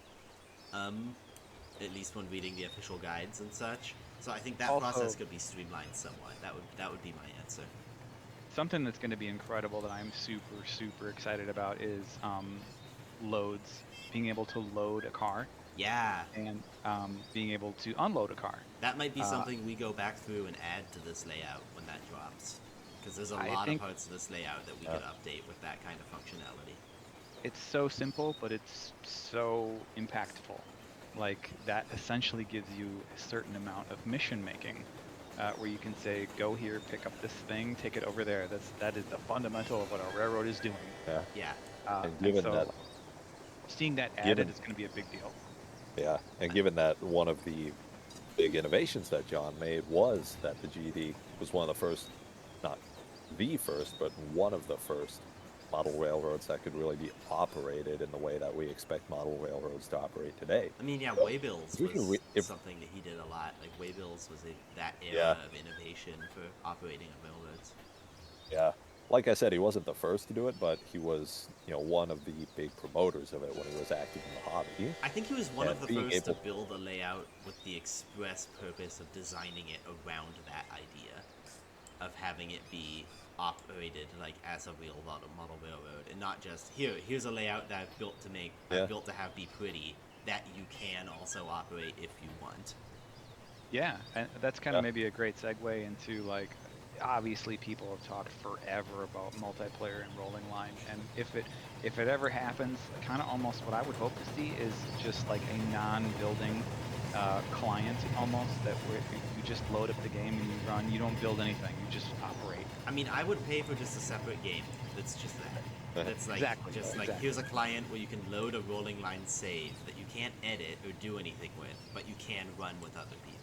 at least when reading the official guides and such. So I think that Also- process could be streamlined somewhat. That would be my answer. Something that's going to be incredible that I'm super excited about is loads, being able to load a car Yeah, and being able to unload a car. that might be something we go back through and add to this layout when that drops. Because there's a I lot of think- parts of this layout that we could update with that kind of functionality. It's so simple, but it's so impactful. Like, that essentially gives you a certain amount of mission making, where you can say, go here, pick up this thing, take it over there. That is the fundamental of what a railroad is doing. Yeah. Yeah, And given so that, seeing that given- added is going to be a big deal. yeah, and given that one of the big innovations that John made was that the GD was one of the first, not the first, but one of the first model railroads that could really be operated in the way that we expect model railroads to operate today. I mean, yeah, Waybills We can was if- something that he did a lot. Like, Waybills was that era Yeah. of innovation for operating on railroads. Yeah. Like I said, he wasn't the first to do it, but he was, one of the big promoters of it when he was active in the hobby. I think he was one And of the being first to able- build a layout with the express purpose of designing it around that idea of having it be operated like as a real model railroad, and not just here's a layout that I've built to Yeah. I've built to have be pretty that you can also operate if you want. Yeah, and that's kind Yeah. of maybe a great segue into, like, obviously people have talked forever about multiplayer and rolling line, and if it ever happens, kind of almost what I would hope to see is just like a non-building client almost, that where you just load up the game and you run, you don't build anything, you just operate. I mean, I would pay for just a separate game that's just that. That's like Exactly, just like exactly. here's a client where you can load a rolling line save that you can't edit or do anything with, but you can run with other people.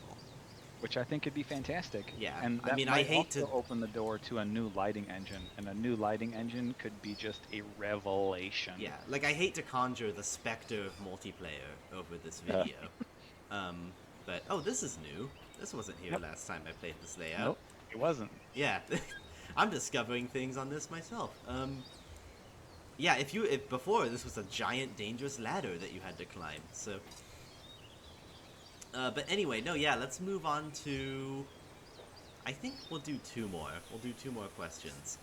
Which I think could be fantastic. Yeah, and I that mean, I might hate to- also open the door to a new lighting engine, and a new lighting engine could be just a revelation. Yeah, like I hate to conjure the specter of multiplayer over this video. But oh, this is new. This wasn't here Yep. last time I played this layout. Nope, it wasn't. Yeah, I'm discovering things on this myself. Yeah, if before this was a giant dangerous ladder that you had to climb. So, but anyway, no, yeah, let's move on to. I think we'll do two more. We'll do two more questions.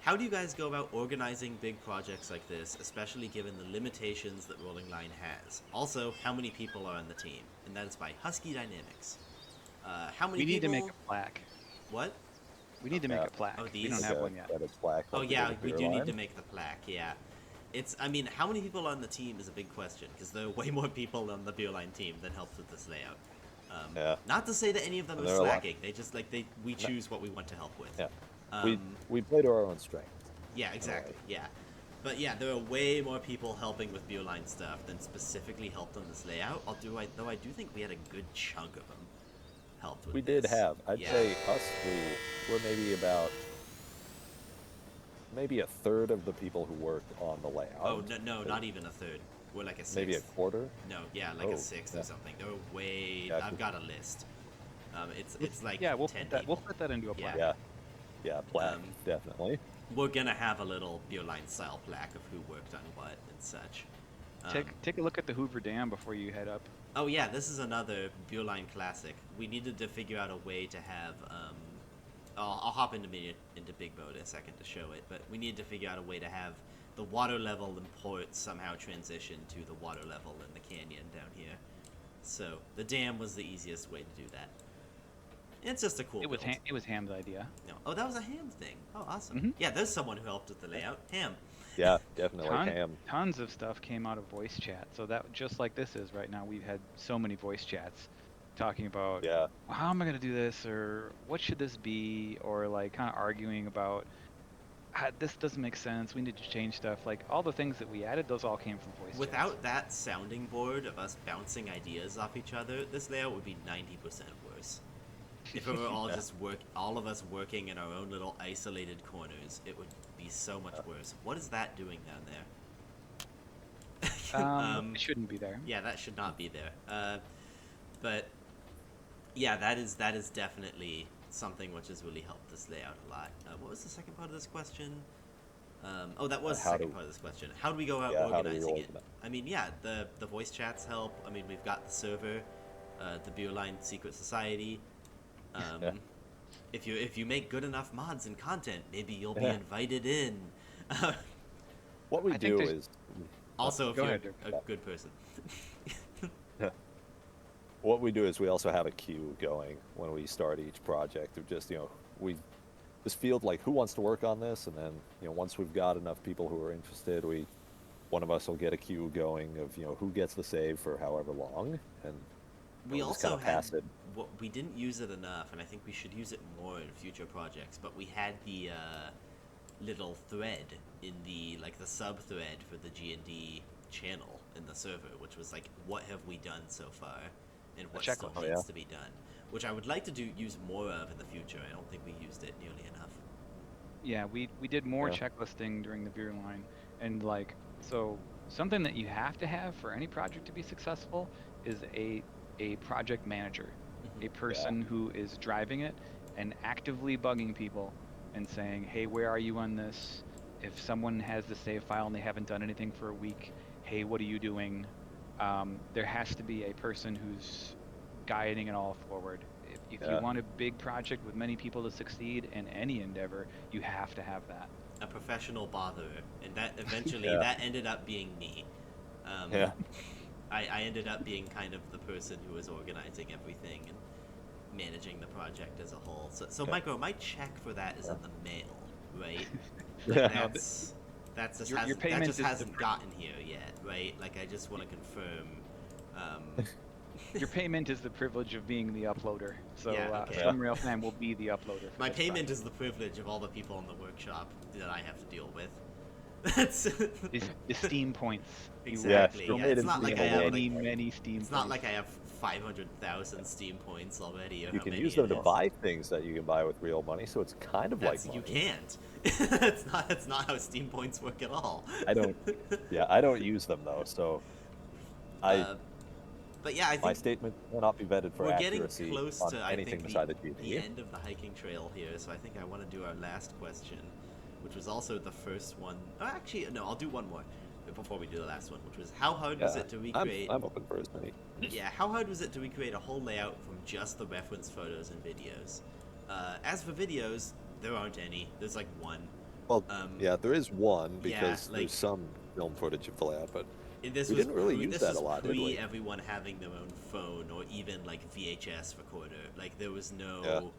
How do you guys go about organizing big projects like this, especially given the limitations that Rolling Line has? Also, how many people are on the team? And that is by Husky Dynamics. How many We need people? to make a plaque. What? We need to make Yeah. a plaque. Oh, we these? don't have one yet. That it's black Oh like yeah, the we beer do need line. to make the plaque. Yeah, I mean, how many people on the team is a big question because there are way more people on the beer line team than helps with this layout. Yeah. Not to say that any of them And are there are a lot. slacking. They just we choose what we want to help with. Yeah. We play to our own strengths. Yeah, exactly. Yeah. But yeah, there are way more people helping with Beerline stuff than specifically helped on this layout. Though I do think we had a good chunk of them helped with We did this. have. I'd Yeah. say us three were maybe a third of the people who worked on the layout. Oh, no, not even a third. We're like a sixth. Maybe a quarter. No, yeah, like Oh, a sixth yeah. or something. They're way. Yeah, I've got a list. It's like Yeah, we'll 10 put people. that into a plaque. Yeah. Yeah, plaque, Um, definitely. We're gonna have a little Beerline style plaque of who worked on what and such. Take a look at the Hoover Dam before you head up. Oh yeah, this is another Beerline classic. We needed to figure out a way to have. I'll hop into big mode in a second to show it, but we needed to figure out a way to have the water level and ports somehow transition to the water level in the canyon down here. So the dam was the easiest way to do that. It's just a cool. It was build. it was Ham's idea. No. Oh, that was a Ham thing. Oh, awesome. Mhm. Yeah, there's someone who helped with the layout. Ham. Yeah, definitely. Ham. Tons of stuff came out of voice chat. So that, just like this is right now, we've had so many voice chats talking about, Yeah. how am I going to do this, or what should this be, or like kind of arguing about, this doesn't make sense, we need to change stuff. Like, all the things that we added, those all came from voice Without chats. that sounding board of us bouncing ideas off each other, this layout would be 90% worse. If it were all Yeah. just all of us working in our own little isolated corners, it would be so much worse. What is that doing down there? It shouldn't be there. Yeah, that should not be there. But yeah, that is definitely something which has really helped this layout a lot. What was the second part of this question? Oh, that was the second part of this question. How do we go about organizing it? I mean, yeah, the voice chats help. I mean, we've got the server, the Beerline Secret Society. If you make good enough mods and content, maybe you'll be invited in. What we do is Also, if Go you're ahead, a good person. what we do is we also have a queue going when we start each project of just, we just field like who wants to work on this, and then, once we've got enough people who are interested, one of us will get a queue going of, who gets the save for however long, and We we'll just also kinda pass had it. we didn't use it enough, and I think we should use it more in future projects. But we had the little thread in the sub thread for the G&D channel in the server, which was like, what have we done so far, and what still checklist. needs to be done, which I would like to use more of in the future. I don't think we used it nearly enough. Yeah, we did more Yeah. checklisting during the beer line, and so something that you have to have for any project to be successful is a project manager, a person who is driving it and actively bugging people and saying, hey, where are you on this? If someone has the save file and they haven't done anything for a week, hey, what are you doing? There has to be a person who's guiding it all forward. If you want a big project with many people to succeed in any endeavor, you have to have that. A professional botherer, and that eventually that ended up being me. I ended up being kind of the person who was organizing everything and managing the project as a whole. So Micro, my check for that is in the mail, right? Like that just hasn't gotten here yet, right? Like, I just want to confirm. Your payment is the privilege of being the uploader. So okay. Railfan will be the uploader. My payment is the privilege of all the people in the workshop that I have to deal with. That's the Steam points. Exactly. Yeah, It's not like I have many Steam points. It's not like I have 500,000 Steam points already. Or You can use them to buy things that you can buy with real money, so it's kind of like money. You can't. That's not how Steam points work at all. I don't use them though, so but yeah, I think my statement cannot be vetted for we're getting accuracy close on to anything beside the GD. the end of the hiking trail here, so I think I want to do our last question, which was also the first one. Oh, actually, no, I'll do one more before we do the last one, which was, how hard was it to recreate... I'm open for as many. Yeah, how hard was it to recreate a whole layout from just the reference photos and videos? As for videos, there aren't any. There's like one. Well, yeah, there is one, because like, there's some film footage of the layout, but we was didn't really use that a lot, did we? Everyone having their own phone or even like VHS recorder. Like, there was no...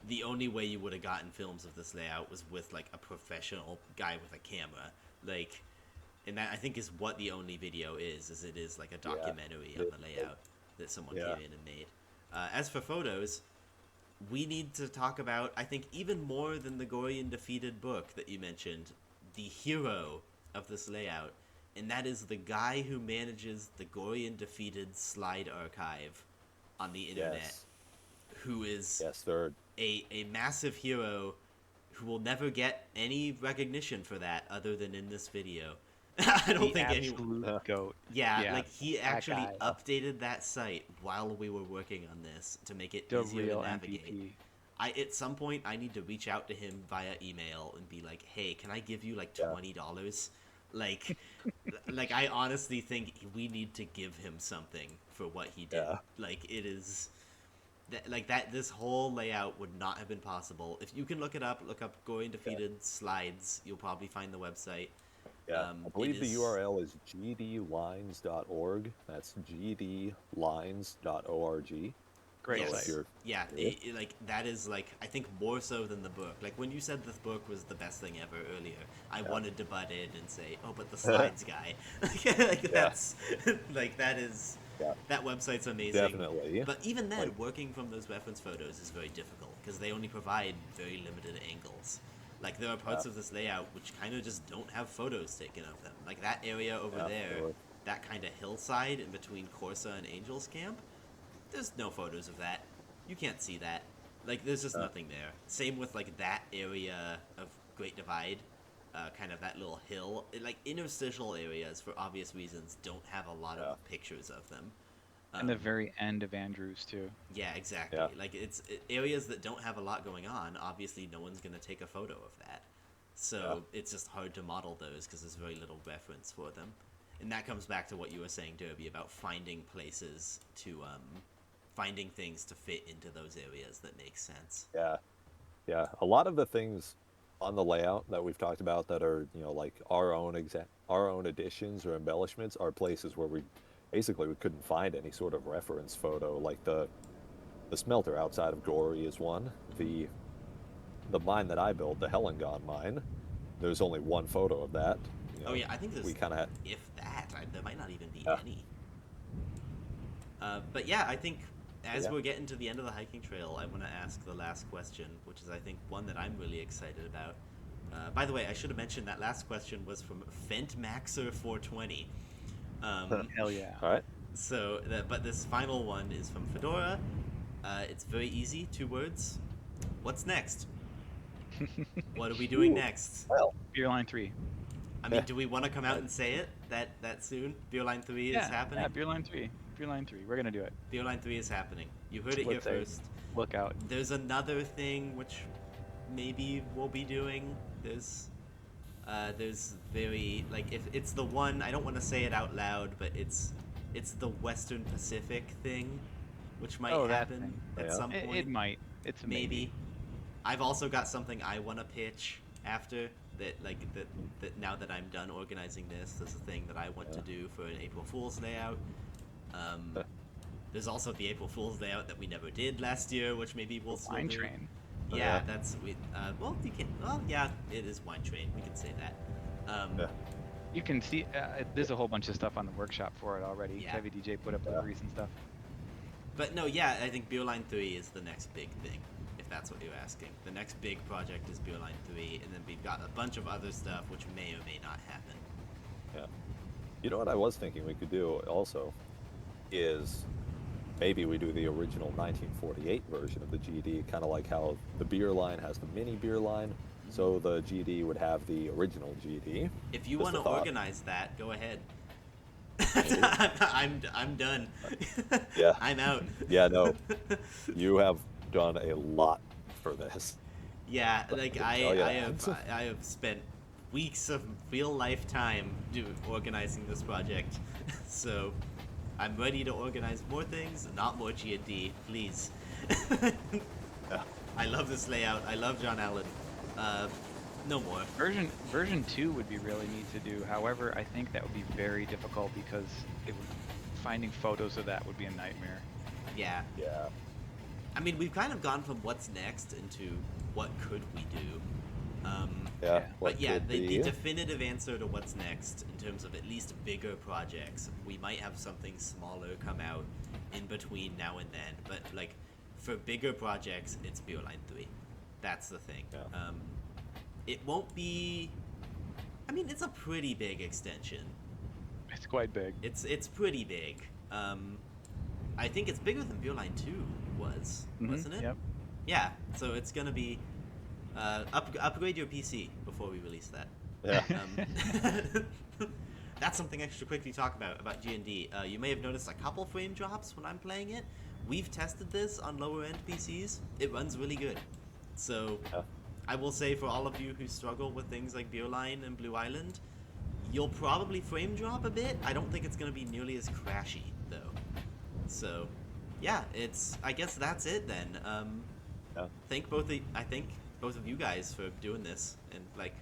The only way you would have gotten films of this layout was with like a professional guy with a camera. Like, and that, I think, is what the only video is it is like a documentary on the layout that someone came in and made. As for photos, we need to talk about, I think, even more than the Gorre Daphetid book that you mentioned, the hero of this layout, and that is the guy who manages the Gorre Daphetid slide archive on the internet, who is a massive hero who will never get any recognition for that other than in this video. I don't think anyone. Goat. Yeah, like, he actually updated that site while we were working on this to make it easier to navigate. MVP. At some point, I need to reach out to him via email and be like, "Hey, can I give you like $20?" Like, I honestly think we need to give him something for what he did. Like, it is. This whole layout would not have been possible. If you can look it up, look up Gorre Daphetid slides, you'll probably find the website. I believe the URL is gdlines.org. That's gdlines.org. Great site. That is, like, I think more so than the book. Like, when you said this book was the best thing ever earlier, I wanted to butt in and say, oh, but the slides guy. That's, like, that is... That website's amazing. Definitely. But even then, working from those reference photos is very difficult, because they only provide very limited angles. Like, there are parts of this layout which kind of just don't have photos taken of them. Like, that area over there, that kind of hillside in between Corsa and Angel's Camp, there's no photos of that. You can't see that. Like, there's just Yeah. nothing there. Same with like that area of Great Divide, kind of that little hill. Like interstitial areas, for obvious reasons, don't have a lot Yeah. of pictures of them. And the very end of Andrews too. Yeah, exactly. Yeah. Like areas that don't have a lot going on. Obviously, no one's gonna take a photo of that. So it's just hard to model those because there's very little reference for them. And that comes back to what you were saying, Derby, about finding places to finding things to fit into those areas that make sense. Yeah, yeah. A lot of the things on the layout that we've talked about that are, like our own additions or embellishments are places where we couldn't find any sort of reference photo. Like the smelter outside of Gorre is one. The mine that I built, the Hellengon mine, there's only one photo of that. Oh yeah, I think there's we kind of if that. There might not even be Yeah. any. But yeah, I think as Yeah. we're getting to the end of the hiking trail, I want to ask the last question, which is I think one that I'm really excited about. By the way, I should have mentioned that last question was from FentMaxer420. Hell yeah. All right. But this final one is from Fedora. It's very easy, 2 words. What's next? What are we doing Ooh. next? Well, Beer line 3. I mean, do we want to come out and say it that soon? Beer Line 3 is happening? Yeah, Beer line 3. Beer line 3. We're gonna do it. Beer Line 3 is happening. You heard it here Let's say, first. Look out. There's another thing which maybe we'll be doing. There's very, like, if it's the one, I don't want to say it out loud, but it's the Western Pacific thing, which might Oh, that happen thing. at Yeah. some point. It might. It's a Maybe. I've also got something I want to pitch after that now that I'm done organizing this. There's a thing that I want to do for an April Fool's layout. There's also the April Fool's layout that we never did last year, which maybe we'll still Wine do. train. Yeah, that's yeah, it is Wine Train. We can say that. Yeah. You can see there's a whole bunch of stuff on the workshop for it already. Yeah. Heavy DJ put up Yeah. liveries and stuff. But no, yeah, I think Beer Line 3 is the next big thing, if that's what you're asking. The next big project is Beer Line 3, and then we've got a bunch of other stuff which may or may not happen. Yeah. You know what I was thinking we could do also is maybe we do the original 1948 version of the GD, kind of like how the beer line has the mini beer line, so the GD would have the original GD. If you Just want a to thought. organize that, go ahead. Maybe. I'm done. Yeah. I'm out. Yeah, no, you have done a lot for this. Yeah, like I can tell ya I that. have spent weeks of real life time organizing this project, so I'm ready to organize more things, not more G&D, please. Yeah. I love this layout. I love John Allen. No more. Version 2 would be really neat to do. However, I think that would be very difficult because finding photos of that would be a nightmare. Yeah. Yeah. I mean, we've kind of gone from what's next into what could we do. Yeah. Yeah. what But yeah, could the be. definitive answer to what's next in terms of at least bigger projects, we might have something smaller come out in between now and then. But like for bigger projects, it's Beer Line 3. That's the thing. Yeah. It won't be. I mean, it's a pretty big extension. It's quite big. It's pretty big. I think it's bigger than Beer Line 2 was, wasn't it? Yep. Yeah. So it's gonna be. Upgrade your PC before we release that. Yeah. That's something I should quickly talk about G&D. You may have noticed a couple frame drops when I'm playing it. We've tested this on lower end PCs. It runs really good. So Yeah. I will say for all of you who struggle with things like Beer Line and Blue Island, you'll probably frame drop a bit. I don't think it's going to be nearly as crashy though. So yeah, I guess that's it then. Yeah. I thank both of you guys for doing this and like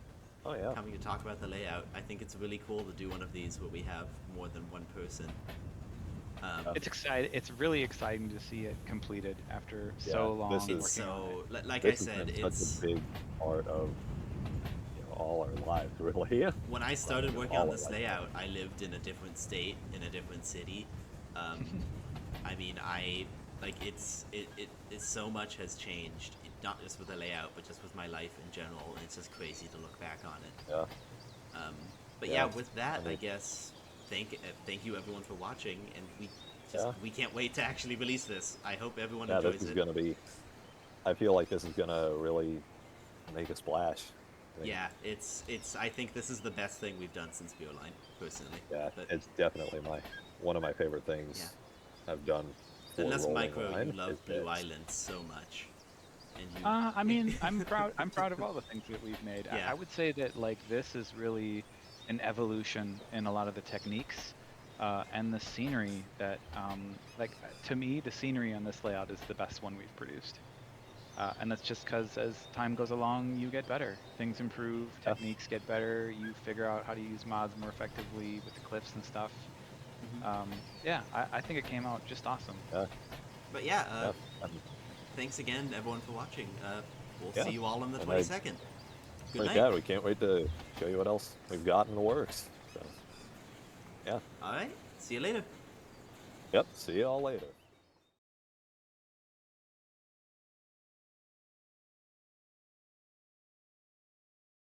Oh yeah. coming to talk about the layout. I think it's really cool to do one of these where we have more than one person. It's really exciting to see it completed after Yeah, so long this working is- It's on so it. like This I said, has been it's such a big part of all our lives, really. when I started working all on of this life. layout, I lived in a different state, in a different city. I mean, it's so much has changed, not just with the layout, but just with my life in general, and it's just crazy to look back on it. Yeah. But Yeah, yeah, with that, I mean- I guess thank you everyone for watching, and Yeah. we can't wait to actually release this. I hope everyone Yeah, enjoys this is it. gonna be I feel like this is gonna really make a splash. I think, Yeah, it's. I think this is the best thing we've done since Beerline, personally. yeah, But it's definitely one of my favorite things yeah, I've done for unless rolling Micro, you line is love Blue this. Island so much, and I you. mean, I'm proud. I'm proud of all the things that we've made. Yeah. I would say that like this is really an evolution in a lot of the techniques and the scenery. That like to me, the scenery on this layout is the best one we've produced. And that's just because as time goes along, you get better. Things improve, Yeah, techniques get better. You figure out how to use mods more effectively with the cliffs and stuff. Mhm. Yeah, I think it came out just awesome. yeah, But yeah, yeah, um, thanks again, everyone, for watching. We'll see yeah. you all on the And 22nd. Good like night. that, we can't wait to show you what else we've got in the works. So, yeah, All right. See you later. yep. See you all later.